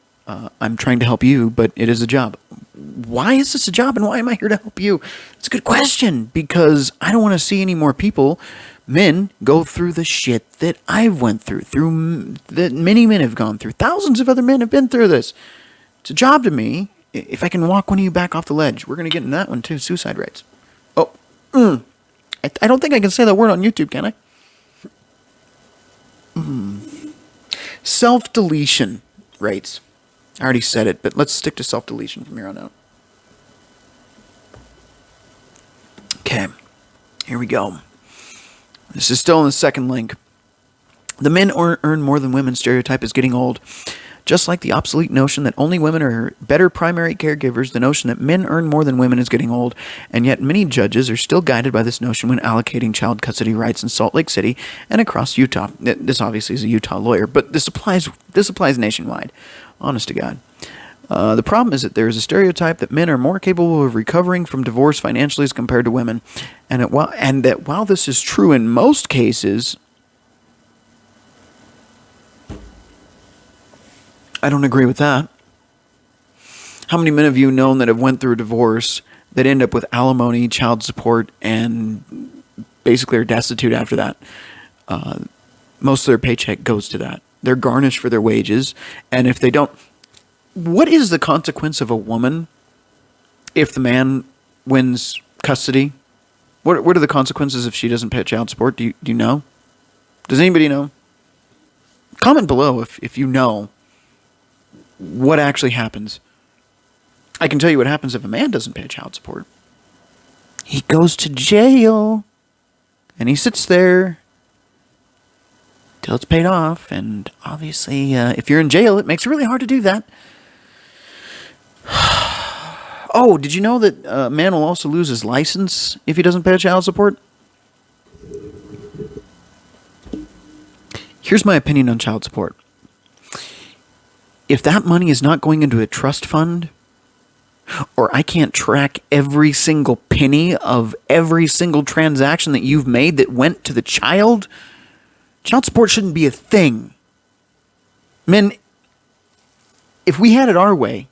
I'm trying to help you, but it is a job. Why is this a job, and why am I here to help you? It's a good question, because I don't want to see any more people, men, go through the shit that I've went through that many men have gone through. Thousands of other men have been through this. It's a job to me. If I can walk one of you back off the ledge, we're going to get into that one too, suicide rates. Oh, I don't think I can say that word on YouTube, can I? Self-deletion rates. I already said it, but let's stick to self-deletion from here on out. Okay, here we go. This is still in the second link. The men earn more than women stereotype is getting old. Just like the obsolete notion that only women are better primary caregivers, the notion that men earn more than women is getting old, and yet many judges are still guided by this notion when allocating child custody rights in Salt Lake City and across Utah. This obviously is a Utah lawyer, but this applies nationwide. Honest to God. The problem is that there is a stereotype that men are more capable of recovering from divorce financially as compared to women, and that while this is true in most cases, I don't agree with that. How many men have you known that have went through a divorce that end up with alimony, child support, and basically are destitute after that? Most of their paycheck goes to that. They're garnished for their wages, and if they don't... What is the consequence of a woman if the man wins custody? What are the consequences if she doesn't pay child support? Do you know? Does anybody know? Comment below if you know what actually happens. I can tell you what happens if a man doesn't pay child support. He goes to jail, and he sits there till it's paid off, and obviously, if you're in jail, it makes it really hard to do that. Oh, did you know that a man will also lose his license if he doesn't pay child support? Here's my opinion on child support. If that money is not going into a trust fund, or I can't track every single penny of every single transaction that you've made that went to the child, child support shouldn't be a thing. Men, if we had it our way,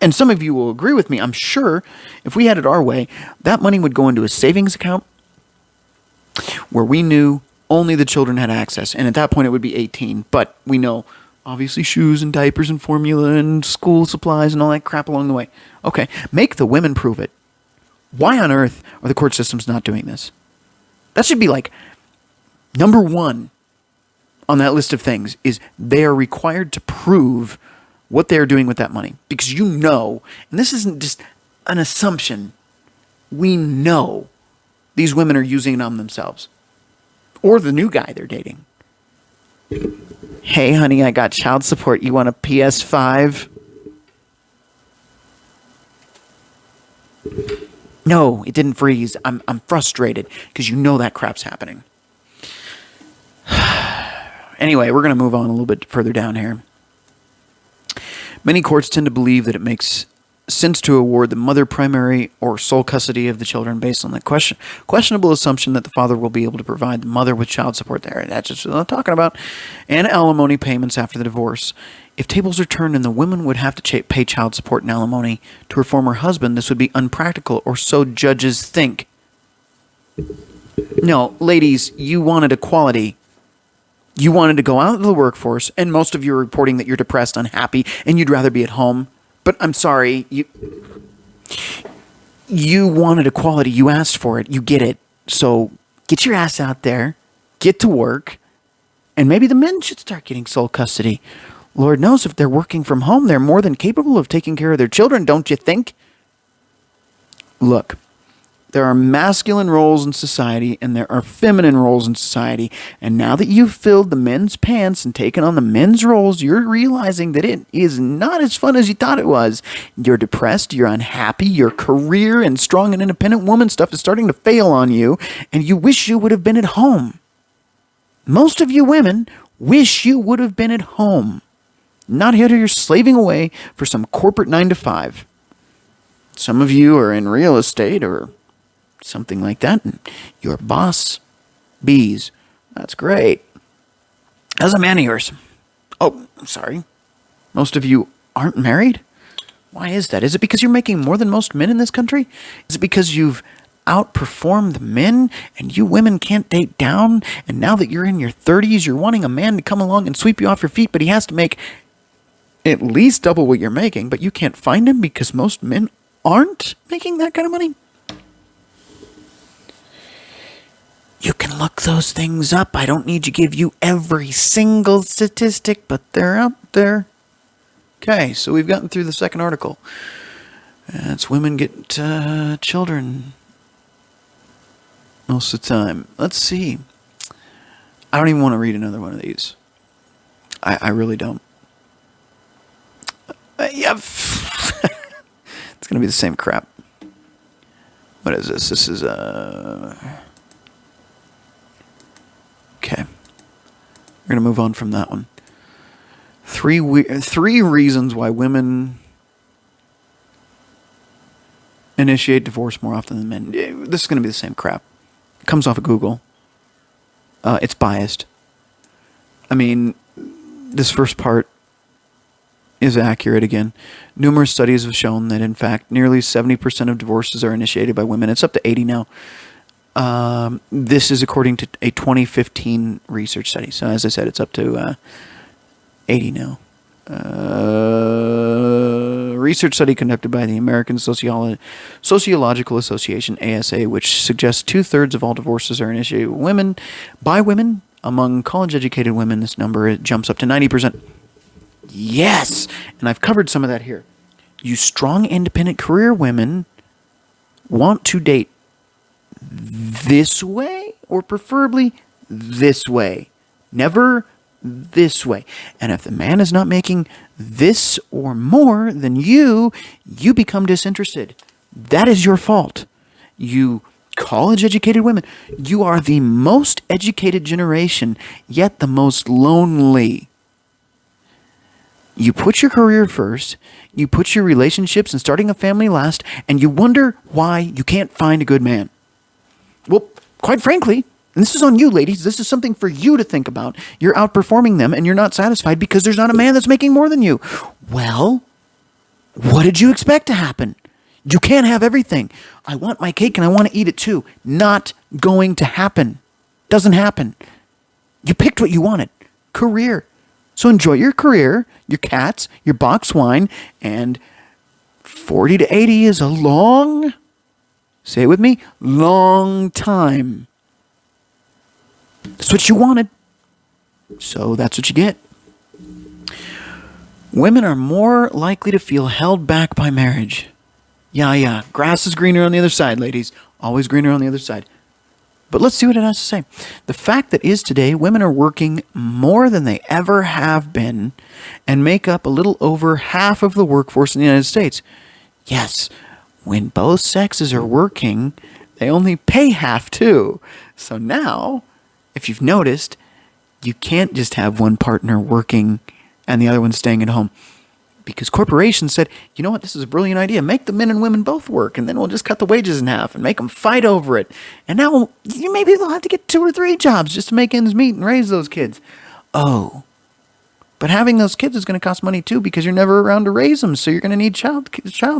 and some of you will agree with me, I'm sure, if we had it our way, that money would go into a savings account where we knew only the children had access. And at that point, it would be 18. But we know, obviously, shoes and diapers and formula and school supplies and all that crap along the way. Okay, make the women prove it. Why on earth are the court systems not doing this? That should be like number 1 on that list of things, is they are required to prove what they are doing with that money. Because you know, and this isn't just an assumption, we know These women are using it on themselves. Or the new guy they're dating. Hey, honey, I got child support. You want a PS5? No, it didn't freeze. I'm frustrated because you know that crap's happening. Anyway, we're going to move on a little bit further down here. Many courts tend to believe that it makes sense to award the mother primary or sole custody of the children based on the questionable assumption that the father will be able to provide the mother with child support there. That's just what I'm talking about. And alimony payments after the divorce. If tables are turned and the woman would have to pay child support and alimony to her former husband, this would be unpractical, or so judges think. No, ladies, you wanted equality. You wanted to go out into the workforce, and most of you are reporting that you're depressed, unhappy, and you'd rather be at home. But I'm sorry, you wanted equality. You asked for it. You get it. So get your ass out there, get to work, and maybe the men should start getting sole custody. Lord knows if they're working from home, they're more than capable of taking care of their children, don't you think? Look, there are masculine roles in society and there are feminine roles in society. And now that you've filled the men's pants and taken on the men's roles, you're realizing that it is not as fun as you thought it was. You're depressed, you're unhappy, your career and strong and independent woman stuff is starting to fail on you, and you wish you would have been at home. Most of you women wish you would have been at home. Not here you're slaving away for some corporate 9-to-5. Some of you are in real estate or something like that, and your boss bees. That's great. How's a man of yours? Oh, I'm sorry. Most of you aren't married? Why is that? Is it because you're making more than most men in this country? Is it because you've outperformed the men and you women can't date down, and now that you're in your 30s, you're wanting a man to come along and sweep you off your feet, but he has to make at least double what you're making, but you can't find him because most men aren't making that kind of money? You can look those things up. I don't need to give you every single statistic, but they're out there. Okay, so we've gotten through the second article. It's women get children most of the time. Let's see. I don't even want to read another one of these. I really don't. Yeah. It's going to be the same crap. What is this? This is okay. We're going to move on from that one. Three reasons why women initiate divorce more often than men. This is going to be the same crap. It comes off of Google. It's biased. I mean, this first part is accurate again. Numerous studies have shown that, in fact, nearly 70% of divorces are initiated by women. It's up to 80 now. This is according to a 2015 research study. So, as I said, it's up to 80 now. Research study conducted by the American Sociological Association, ASA, which suggests 2/3 of all divorces are initiated by women. Among college-educated women, this number jumps up to 90%. Yes! And I've covered some of that here. You strong, independent career women want to date this way or preferably this way. Never this way. And if the man is not making this or more than you become disinterested. That is your fault. You college-educated women, you are the most educated generation, yet the most lonely. You put your career first, you put your relationships and starting a family last, and you wonder why you can't find a good man. Well, quite frankly, and this is on you, ladies, this is something for you to think about. You're outperforming them and you're not satisfied because there's not a man that's making more than you. Well, what did you expect to happen? You can't have everything. I want my cake and I want to eat it too. Not going to happen. Doesn't happen. You picked what you wanted. Career. So enjoy your career, your cats, your box wine, and 40 to 80 is a long, say it with me, long time. That's what you wanted. So that's what you get. Women are more likely to feel held back by marriage. Yeah. Grass is greener on the other side, ladies. Always greener on the other side. But let's see what it has to say. The fact that is today, women are working more than they ever have been and make up a little over half of the workforce in the United States. Yes, when both sexes are working, they only pay half too. So now, if you've noticed, you can't just have one partner working and the other one staying at home. Because corporations said, you know what, this is a brilliant idea. Make the men and women both work, and then we'll just cut the wages in half and make them fight over it. And now maybe they'll have to get 2 or 3 jobs just to make ends meet and raise those kids. Oh, but having those kids is going to cost money too because you're never around to raise them, so you're going to need child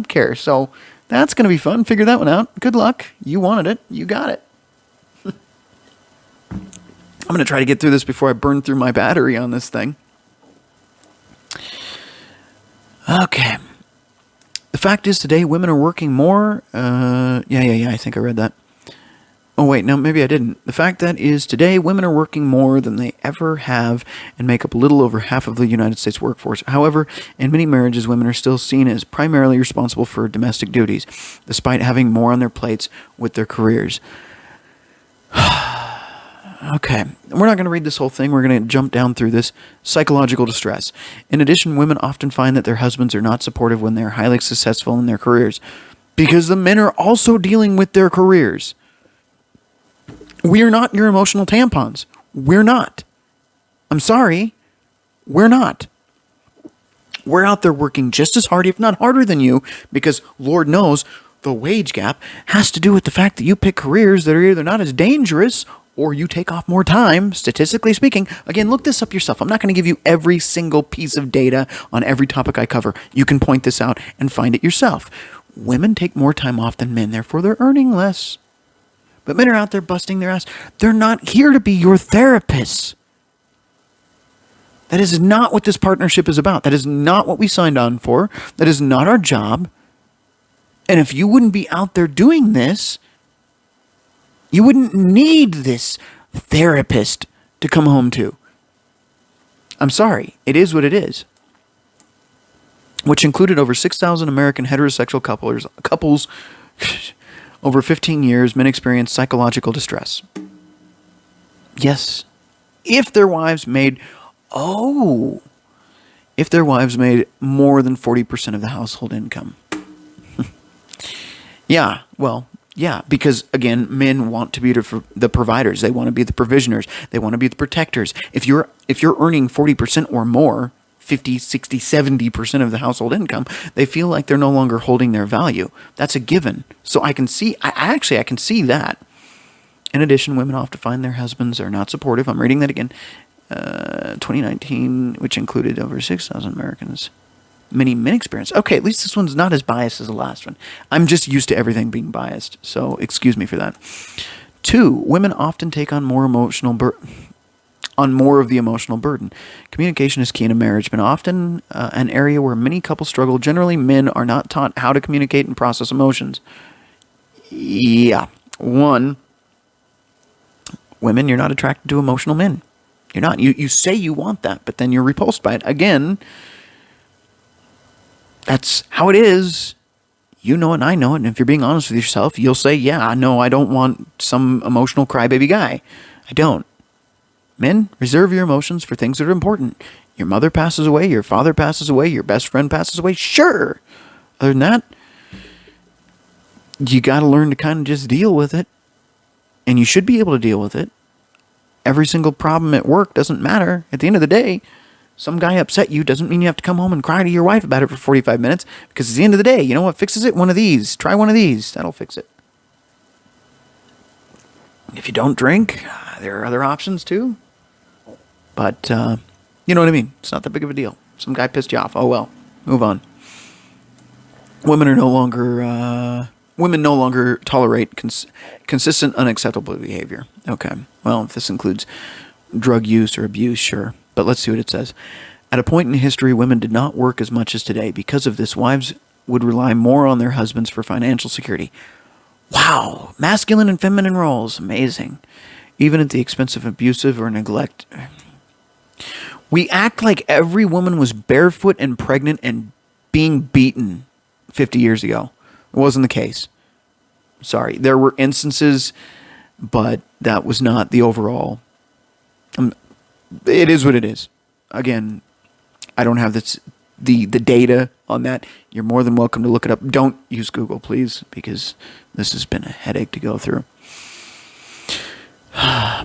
care. So that's going to be fun. Figure that one out. Good luck. You wanted it. You got it. I'm going to try to get through this before I burn through my battery on this thing. Okay. The fact is today women are working more. I think I read that. Oh, wait, no, maybe I didn't. The fact that is today women are working more than they ever have and make up a little over half of the United States workforce. However, in many marriages, women are still seen as primarily responsible for domestic duties, despite having more on their plates with their careers. Okay, we're not going to read this whole thing. We're going to jump down through this. Psychological distress. In addition, women often find that their husbands are not supportive when they're highly successful in their careers because the men are also dealing with their careers. We're not your emotional tampons. We're not. I'm sorry. We're not. We're out there working just as hard, if not harder than you, because Lord knows the wage gap has to do with the fact that you pick careers that are either not as dangerous or you take off more time, statistically speaking. Again, look this up yourself. I'm not going to give you every single piece of data on every topic I cover. You can point this out and find it yourself. Women take more time off than men, therefore they're earning less. But men are out there busting their ass. They're not here to be your therapists. That is not what this partnership is about. That is not what we signed on for. That is not our job. And if you wouldn't be out there doing this, you wouldn't need this therapist to come home to. I'm sorry. It is what it is. Which included over 6,000 American heterosexual couples over 15 years, men experienced psychological distress. Yes. If their wives made more than 40% of the household income. Yeah, because again, men want to be the providers. They want to be the provisioners. They want to be the protectors. If you're earning 40% or more, 50, 60, 70% of the household income, they feel like they're no longer holding their value. That's a given. So I can see that. In addition, women often find their husbands are not supportive. I'm reading that again. 2019, which included over 6,000 Americans. Many men experience. Okay, at least this one's not as biased as the last one. I'm just used to everything being biased, so excuse me for that. 2, women often take on more of the emotional burden. Communication is key in a marriage, but often an area where many couples struggle. Generally, men are not taught how to communicate and process emotions. Yeah. 1, women, you're not attracted to emotional men. You're not. You say you want that, but then you're repulsed by it. Again, that's how it is. You know it and I know it. And if you're being honest with yourself, you'll say, yeah, no, I don't want some emotional crybaby guy. I don't. Men, reserve your emotions for things that are important. Your mother passes away, your father passes away, your best friend passes away. Sure. Other than that, you got to learn to kind of just deal with it. And you should be able to deal with it. Every single problem at work doesn't matter. At the end of the day, some guy upset you doesn't mean you have to come home and cry to your wife about it for 45 minutes. Because at the end of the day, you know what fixes it? One of these. Try one of these. That'll fix it. If you don't drink, there are other options too. But, you know what I mean? It's not that big of a deal. Some guy pissed you off. Oh well. Move on. Women no longer tolerate consistent unacceptable behavior. Okay. Well, if this includes drug use or abuse, sure. But let's see what it says. At a point in history, women did not work as much as today. Because of this, wives would rely more on their husbands for financial security. Wow. Masculine and feminine roles. Amazing. Even at the expense of abusive or neglect. We act like every woman was barefoot and pregnant and being beaten 50 years ago. It wasn't the case. Sorry. There were instances, but that was not the overall. It is what it is. Again, I don't have the data on that. You're more than welcome to look it up. Don't use Google, please, because this has been a headache to go through.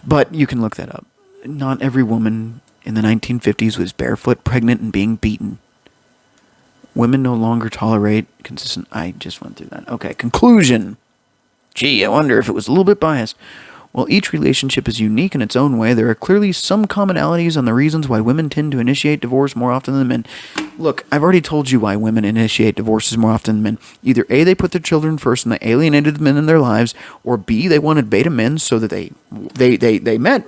But you can look that up. Not every woman in the 1950s was barefoot, pregnant, and being beaten. Women no longer tolerate consistent... I just went through that. Okay, conclusion. Gee, I wonder if it was a little bit biased. While each relationship is unique in its own way, there are clearly some commonalities on the reasons why women tend to initiate divorce more often than men. Look, I've already told you why women initiate divorces more often than men. Either A, they put their children first and they alienated the men in their lives, or B, they wanted beta men so that they met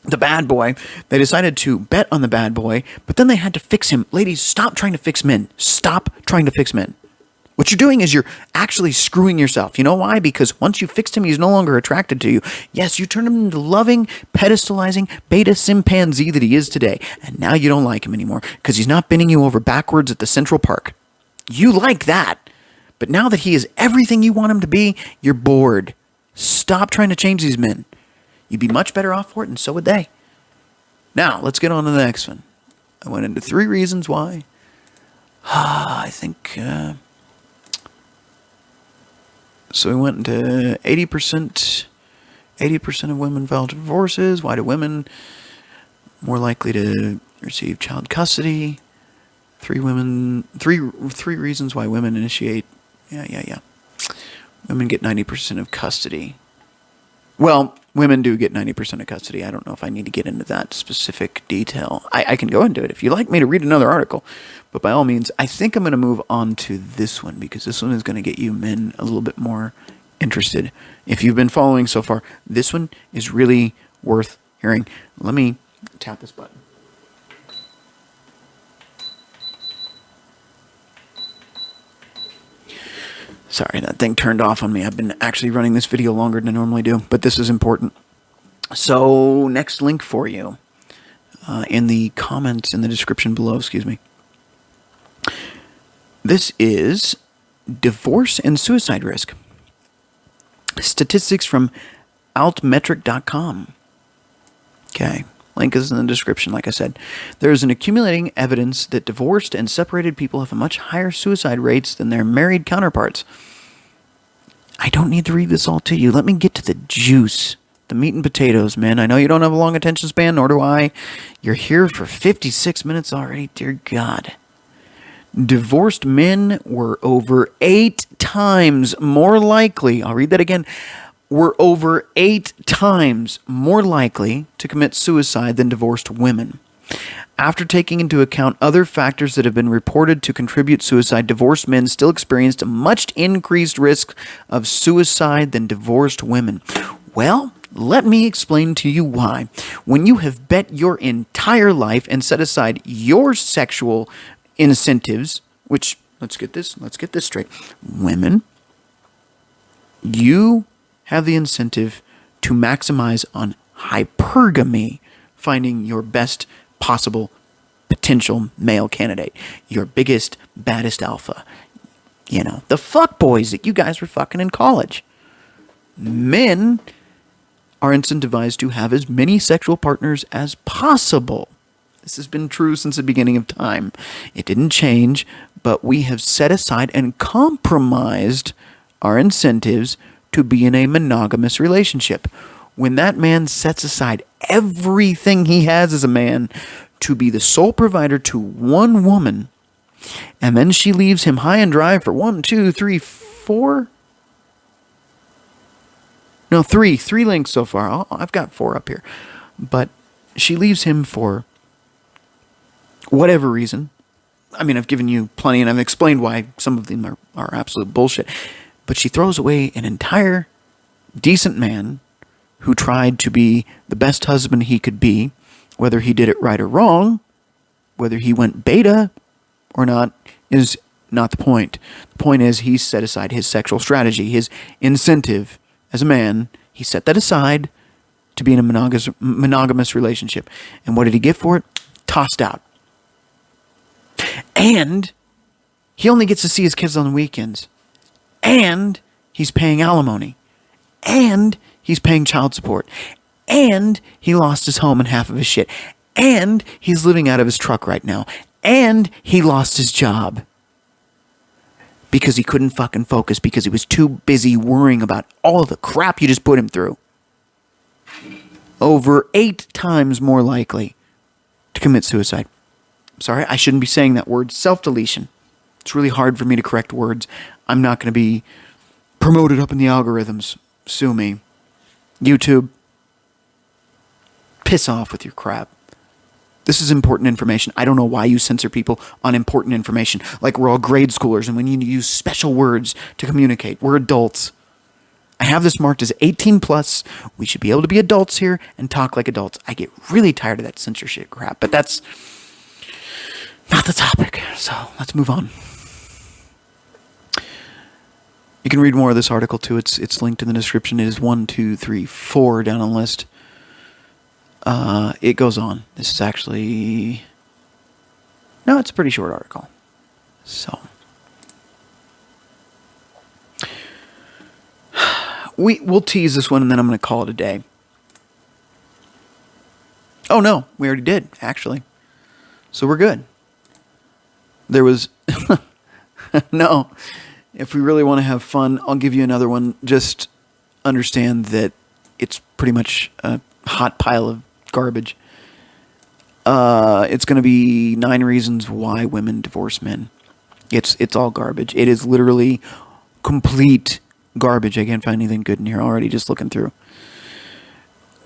the bad boy. They decided to bet on the bad boy, but then they had to fix him. Ladies, stop trying to fix men. Stop trying to fix men. What you're doing is you're actually screwing yourself. You know why? Because once you fixed him, he's no longer attracted to you. Yes, you turned him into loving, pedestalizing, beta chimpanzee that he is today. And now you don't like him anymore because he's not bending you over backwards at the Central Park. You like that. But now that he is everything you want him to be, you're bored. Stop trying to change these men. You'd be much better off for it, and so would they. Now, let's get on to the next one. I went into 3 reasons why. I think... So we went into 80% of women file divorces. Why do women more likely to receive child custody? 3 reasons why women initiate. Yeah. Women get 90% of custody. Well, women do get 90% of custody. I don't know if I need to get into that specific detail. I can go into it if you'd like me to read another article. But by all means, I think I'm going to move on to this one because this one is going to get you men a little bit more interested. If you've been following so far, this one is really worth hearing. Let me tap this button. Sorry, that thing turned off on me. I've been actually running this video longer than I normally do, but this is important. So, next link for you in the comments, in the description below, excuse me. This is divorce and suicide risk. Statistics from altmetric.com. Okay. Link is in the description, like I said. There is an accumulating evidence that divorced and separated people have a much higher suicide rates than their married counterparts. I don't need to read this all to you. Let me get to the juice, the meat and potatoes, man. I know you don't have a long attention span, nor do I. You're here for 56 minutes already, dear God. Divorced men were over 8 times more likely, I'll read that again, were over 8 times more likely to commit suicide than divorced women. After taking into account other factors that have been reported to contribute suicide, divorced men still experienced a much increased risk of suicide than divorced women. Well, let me explain to you why. When you have bet your entire life and set aside your sexual incentives, which, let's get this straight. Women, you have the incentive to maximize on hypergamy, finding your best possible potential male candidate, your biggest, baddest alpha. You know, the fuck boys that you guys were fucking in college. Men are incentivized to have as many sexual partners as possible. This has been true since the beginning of time. It didn't change, but we have set aside and compromised our incentives to be in a monogamous relationship. When that man sets aside everything he has as a man to be the sole provider to one woman, and then she leaves him high and dry for 1, 2, 3, 4? No, 3 links so far. I've got 4 up here. But she leaves him for whatever reason. I mean, I've given you plenty, and I've explained why some of them are absolute bullshit. But she throws away an entire decent man who tried to be the best husband he could be, whether he did it right or wrong, whether he went beta or not, is not the point. The point is he set aside his sexual strategy, his incentive as a man. He set that aside to be in a monogamous relationship. And what did he get for it? Tossed out. And he only gets to see his kids on the weekends. And he's paying alimony. and he's paying child support, and he lost his home and half of his shit, and he's living out of his truck right now, and he lost his job because he couldn't fucking focus because he was too busy worrying about all the crap you just put him through. Over 8 times more likely to commit suicide. Sorry, I shouldn't be saying that word. Self-deletion. It's really hard for me to correct words. I'm not going to be promoted up in the algorithms. Sue me. YouTube. Piss off with your crap. This is important information. I don't know why you censor people on important information. Like we're all grade schoolers and we need to use special words to communicate. We're adults. I have this marked as 18 plus. We should be able to be adults here and talk like adults. I get really tired of that censorship crap, but that's not the topic. So let's move on. You can read more of this article too. It's linked in the description. It is 1, 2, 3, 4 down on the list. It goes on. This is actually... No, it's a pretty short article. So... We'll tease this one and then I'm going to call it a day. Oh no, we already did, actually. So we're good. There was... No. If we really want to have fun, I'll give you another one. Just understand that it's pretty much a hot pile of garbage. It's going to be 9 reasons why women divorce men. It's all garbage. It is literally complete garbage. I can't find anything good in here already just looking through.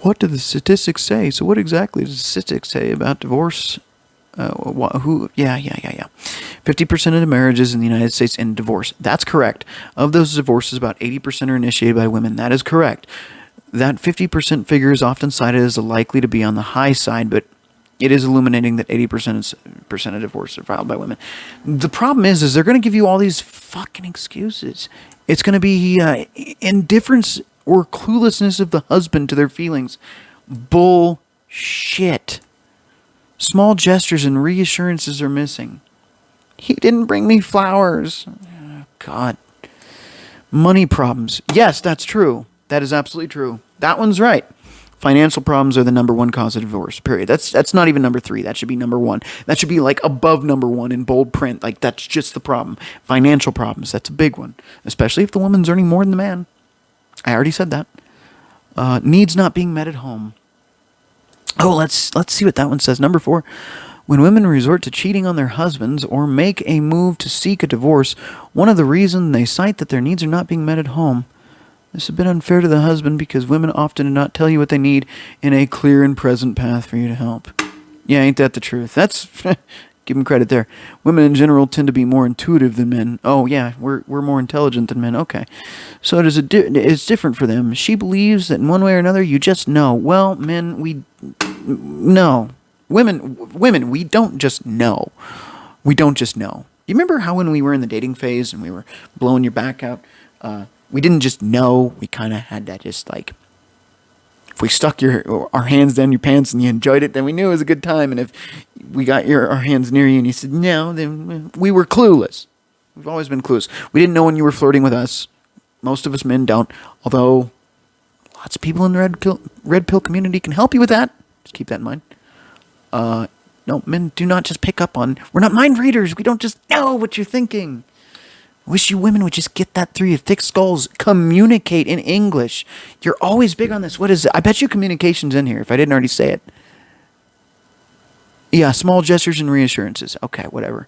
What do the statistics say? So what exactly does the statistics say about divorce? Yeah. 50% of the marriages in the United States end in divorce. That's correct. Of those divorces, about 80% are initiated by women. That is correct. That 50% figure is often cited as likely to be on the high side, but it is illuminating that 80% of divorces are filed by women. The problem is they're going to give you all these fucking excuses. It's going to be indifference or cluelessness of the husband to their feelings. Bullshit. Small gestures and reassurances are missing. He didn't bring me flowers. Oh, God. Money problems. Yes, that's true. That is absolutely true. That one's right. Financial problems are the number 1 cause of divorce, period. That's not even number 3. That should be number 1. That should be like above number 1 in bold print. Like that's just the problem. Financial problems, that's a big one. Especially if the woman's earning more than the man. I already said that. Needs not being met at home. Oh, let's see what that one says. Number 4. When women resort to cheating on their husbands or make a move to seek a divorce, one of the reasons they cite that their needs are not being met at home. This is a bit unfair to the husband because women often do not tell you what they need in a clear and present path for you to help. Yeah, ain't that the truth? That's... Give them credit there. Women in general tend to be more intuitive than men. Oh, yeah, we're more intelligent than men. Okay. So it's different for them. She believes that in one way or another, you just know. Well, men, no. Women, we don't just know. We don't just know. You remember how when we were in the dating phase and we were blowing your back out, we didn't just know. We kind of had that just like... If we stuck our hands down your pants and you enjoyed it, then we knew it was a good time. And if we got our hands near you and you said no, then we were clueless. We've always been clueless. We didn't know when you were flirting with us. Most of us men don't. Although lots of people in the red pill community can help you with that. Just keep that in mind. No, men do not just pick up on... We're not mind readers. We don't just know what you're thinking. I wish you women would just get that through your thick skulls. Communicate in English. You're always big on this. What is it? I bet you communication's in here, if I didn't already say it. Yeah, small gestures and reassurances. Okay, whatever.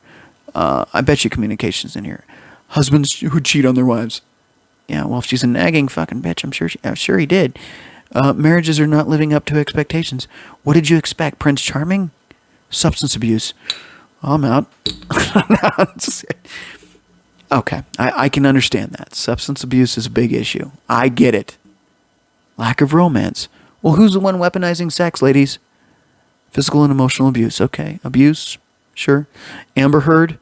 I bet you communication's in here. Husbands who cheat on their wives. Yeah, well, if she's a nagging fucking bitch, I'm sure he did. Marriages are not living up to expectations. What did you expect? Prince Charming? Substance abuse. I'm out. Okay, I can understand that. Substance abuse is a big issue. I get it. Lack of romance. Well, who's the one weaponizing sex, ladies? Physical and emotional abuse. Okay, abuse, sure. Amber Heard,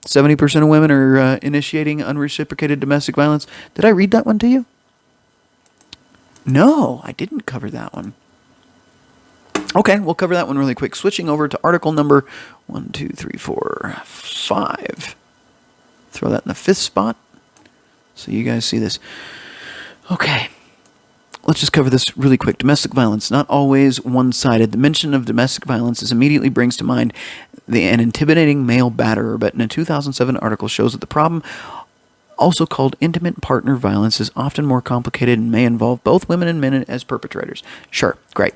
70% of women are initiating unreciprocated domestic violence. Did I read that one to you? No, I didn't cover that one. Okay, we'll cover that one really quick. Switching over to article number 1, 2, 3, 4, 5. Throw that in the 5th spot so you guys see this. Okay. let's just cover this really quick. Domestic violence, not always one-sided. The mention of domestic violence immediately brings to mind an intimidating male batterer, but in a 2007 article shows that the problem, also called intimate partner violence, is often more complicated and may involve both women and men as perpetrators. Sure, great.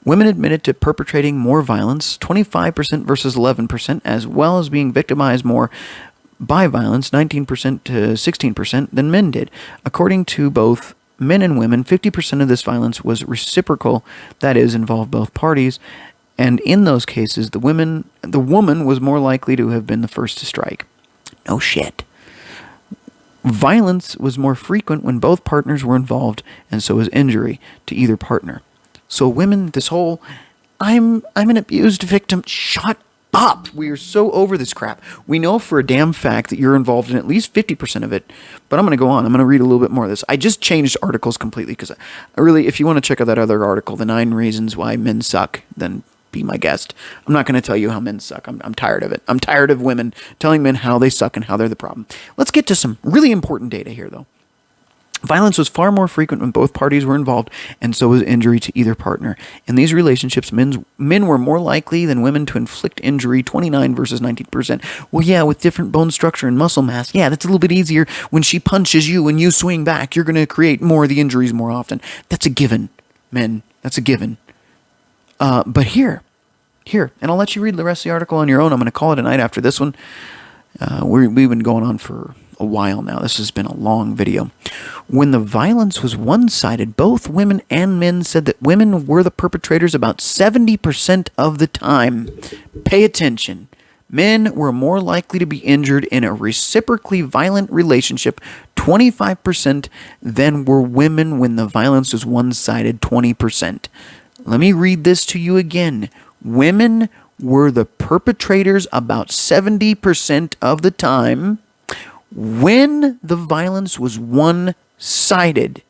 Women admitted to perpetrating more violence, 25% versus 11%, as well as being victimized more by violence, 19% to 16%, than men did. According to both men and women, 50% of this violence was reciprocal, that is, involved both parties, and in those cases, the woman was more likely to have been the first to strike. No shit. Violence was more frequent when both partners were involved, and so was injury to either partner. So women, this whole, I'm an abused victim, shut up. We are so over this crap. We know for a damn fact that you're involved in at least 50% of it, but I'm going to go on. I'm going to read a little bit more of this. I just changed articles completely because I really, if you want to check out that other article, The 9 Reasons Why Men Suck, then be my guest. I'm not going to tell you how men suck. I'm tired of it. I'm tired of women telling men how they suck and how they're the problem. Let's get to some really important data here, though. Violence was far more frequent when both parties were involved, and so was injury to either partner. In these relationships, men were more likely than women to inflict injury, 29 versus 19%. Well, yeah, with different bone structure and muscle mass, yeah, that's a little bit easier. When she punches you and you swing back, you're going to create more of the injuries more often. That's a given, men. That's a given. But here, and I'll let you read the rest of the article on your own. I'm going to call it a night after this one. We've been going on for a while now. This has been a long video. When the violence was one-sided, both women and men said that women were the perpetrators about 70% of the time. Pay attention. Men were more likely to be injured in a reciprocally violent relationship, 25%, than were women when the violence was one-sided, 20%. Let me read this to you again. Women were the perpetrators about 70% of the time when the violence was one-sided.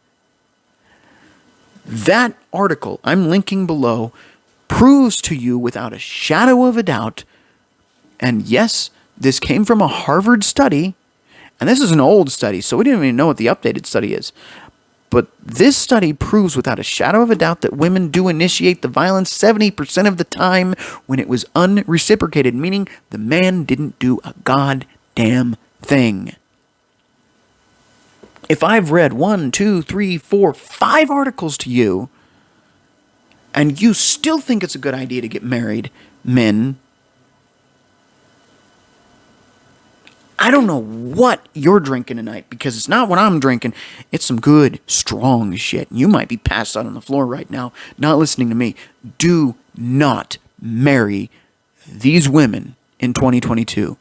That article I'm linking below proves to you without a shadow of a doubt, and yes, this came from a Harvard study, and this is an old study, so we didn't even know what the updated study is. But this study proves without a shadow of a doubt that women do initiate the violence 70% of the time when it was unreciprocated, meaning the man didn't do a goddamn thing. If I've read 1, 2, 3, 4, 5 articles to you, and you still think it's a good idea to get married, men, I don't know what you're drinking tonight, because it's not what I'm drinking. It's some good, strong shit. You might be passed out on the floor right now, not listening to me. Do not marry these women in 2022,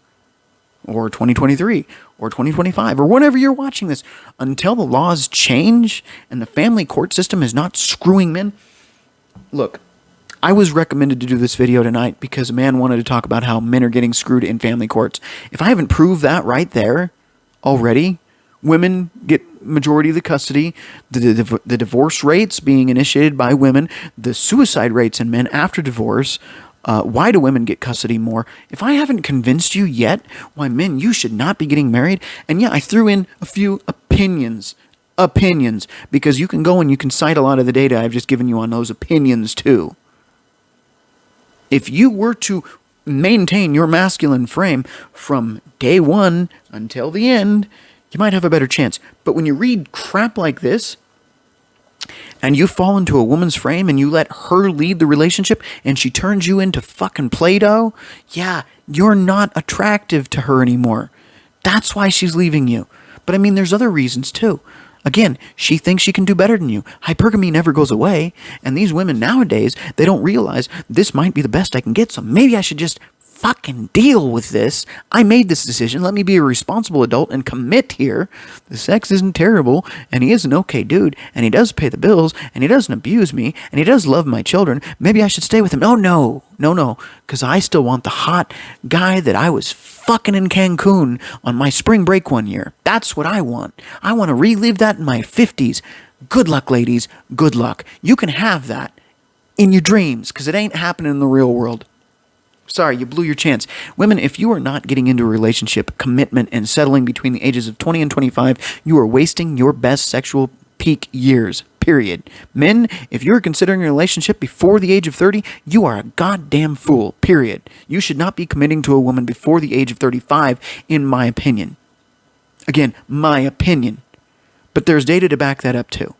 or 2023, or 2025, or whenever you're watching this, until the laws change and the family court system is not screwing men. Look, I was recommended to do this video tonight because a man wanted to talk about how men are getting screwed in family courts. If I haven't proved that right there already, women get majority of the custody, the divorce rates being initiated by women, the suicide rates in men after divorce, why do women get custody more? If I haven't convinced you yet why men, you should not be getting married, and yeah, I threw in a few opinions, because you can go and you can cite a lot of the data I've just given you on those opinions too. If you were to maintain your masculine frame from day one until the end, you might have a better chance. But when you read crap like this, and you fall into a woman's frame and you let her lead the relationship and she turns you into fucking Play-Doh, yeah, you're not attractive to her anymore. That's why she's leaving you. But I mean, there's other reasons too. Again, she thinks she can do better than you. Hypergamy never goes away. And these women nowadays, they don't realize this might be the best I can get. So maybe I should just fucking deal with this. I made this decision. Let me be a responsible adult and commit here. The sex isn't terrible, and he is an okay dude, and he does pay the bills, and he doesn't abuse me, and he does love my children. Maybe I should stay with him. No, because I still want the hot guy that I was fucking in Cancun on my spring break one year. That's what I want. I want to relive that in my 50s. Good luck, ladies. Good luck. You can have that in your dreams, because it ain't happening in the real world. Sorry, you blew your chance. Women, if you are not getting into a relationship, commitment, and settling between the ages of 20 and 25, you are wasting your best sexual peak years. period. Men, if you're considering a relationship before the age of 30, you are a goddamn fool, period. You should not be committing to a woman before the age of 35, in my opinion. Again, my opinion. But there's data to back that up too.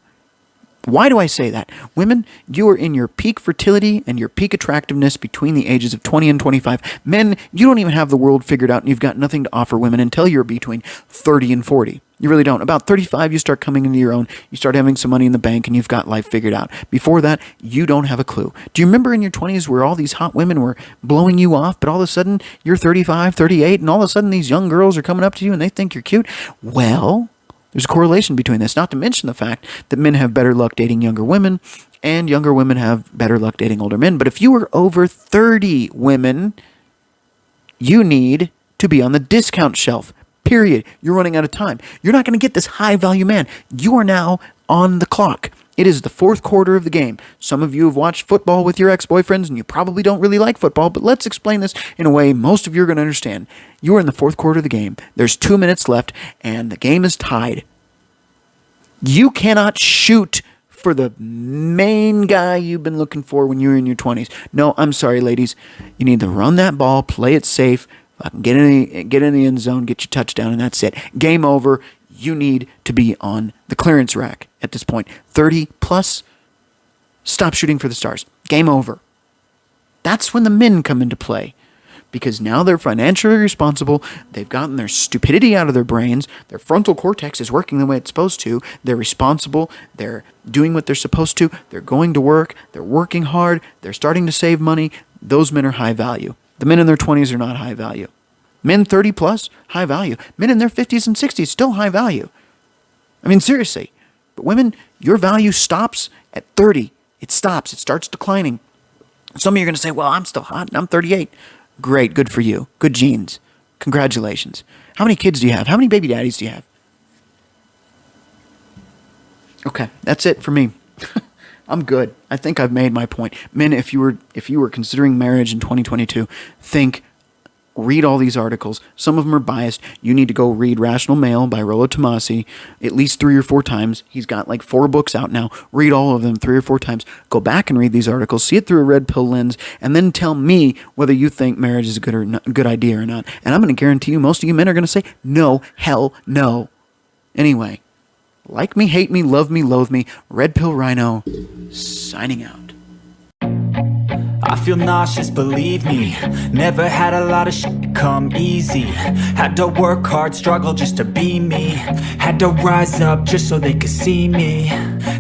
Why do I say that? Women, you are in your peak fertility and your peak attractiveness between the ages of 20 and 25. Men, you don't even have the world figured out and you've got nothing to offer women until you're between 30 and 40. You really don't. About 35, you start coming into your own. You start having some money in the bank and you've got life figured out. Before that, you don't have a clue. Do you remember in your 20s where all these hot women were blowing you off, but all of a sudden you're 35, 38, and all of a sudden these young girls are coming up to you and they think you're cute? Well, there's a correlation between this, not to mention the fact that men have better luck dating younger women and younger women have better luck dating older men. But if you are over 30 women, you need to be on the discount shelf. Period. You're running out of time. You're not going to get this high-value man. You are now on the clock. It is the fourth quarter of the game. Some of you have watched football with your ex-boyfriends, and you probably don't really like football, but let's explain this in a way most of you are going to understand. You are in the fourth quarter of the game. There's 2 minutes left, and the game is tied. You cannot shoot for the main guy you've been looking for when you were in your 20s. No, I'm sorry, ladies. You need to run that ball, play it safe, get in the end zone, get your touchdown, and that's it. Game over. You need to be on the clearance rack at this point. 30 plus, stop shooting for the stars. Game over. That's when the men come into play. Because now they're financially responsible, they've gotten their stupidity out of their brains, their frontal cortex is working the way it's supposed to, they're responsible, they're doing what they're supposed to, they're going to work, they're working hard, they're starting to save money. Those men are high value. The men in their 20s are not high value. Men 30 plus, high value. Men in their 50s and 60s, still high value. I mean, seriously. But women, your value stops at 30. It stops. It starts declining. Some of you are going to say, well, I'm still hot and I'm 38. Great. Good for you. Good genes. Congratulations. How many kids do you have? How many baby daddies do you have? Okay. That's it for me. I'm good. I think I've made my point. Men, if you were considering marriage in 2022, read all these articles. Some of them are biased. You need to go read Rational Male by Rollo Tomasi at least 3 or 4 times. He's got like 4 books out now. Read all of them 3 or 4 times. Go back and read these articles. See it through a red pill lens. And then tell me whether you think marriage is a good idea or not. And I'm going to guarantee you most of you men are going to say, no, hell no. Anyway, like me, hate me, love me, loathe me. Red Pill Rhino, signing out. I feel nauseous, believe me. Never had a lot of shit come easy. Had to work hard, struggle just to be me. Had to rise up just so they could see me.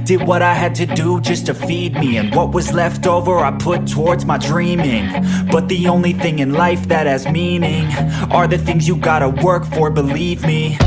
Did what I had to do just to feed me. And what was left over I put towards my dreaming. But the only thing in life that has meaning are the things you gotta work for, believe me.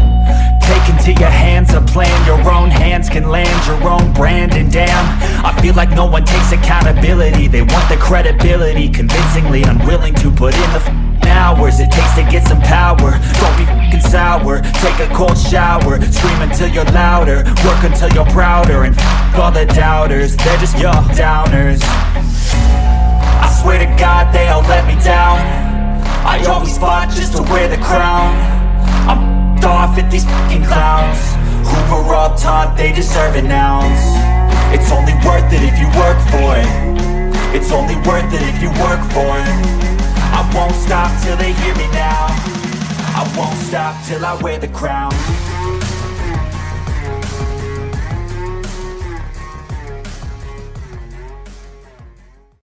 Take into your hands a plan. Your own hands can land your own brand. And damn, I feel like no one takes accountability. They want the credibility, convincingly unwilling to put in the hours it takes to get some power. Don't be f***ing sour. Take a cold shower. Scream until you're louder. Work until you're prouder. And f*** all the doubters, they're just your downers. I swear to God they all let me down. I always fought just to wear the crown. I'm off at these fucking clowns who were all taught they deserve an ounce. It's only worth it if you work for it. It's only worth it if you work for it. I won't stop till they hear me now. I won't stop till I wear the crown.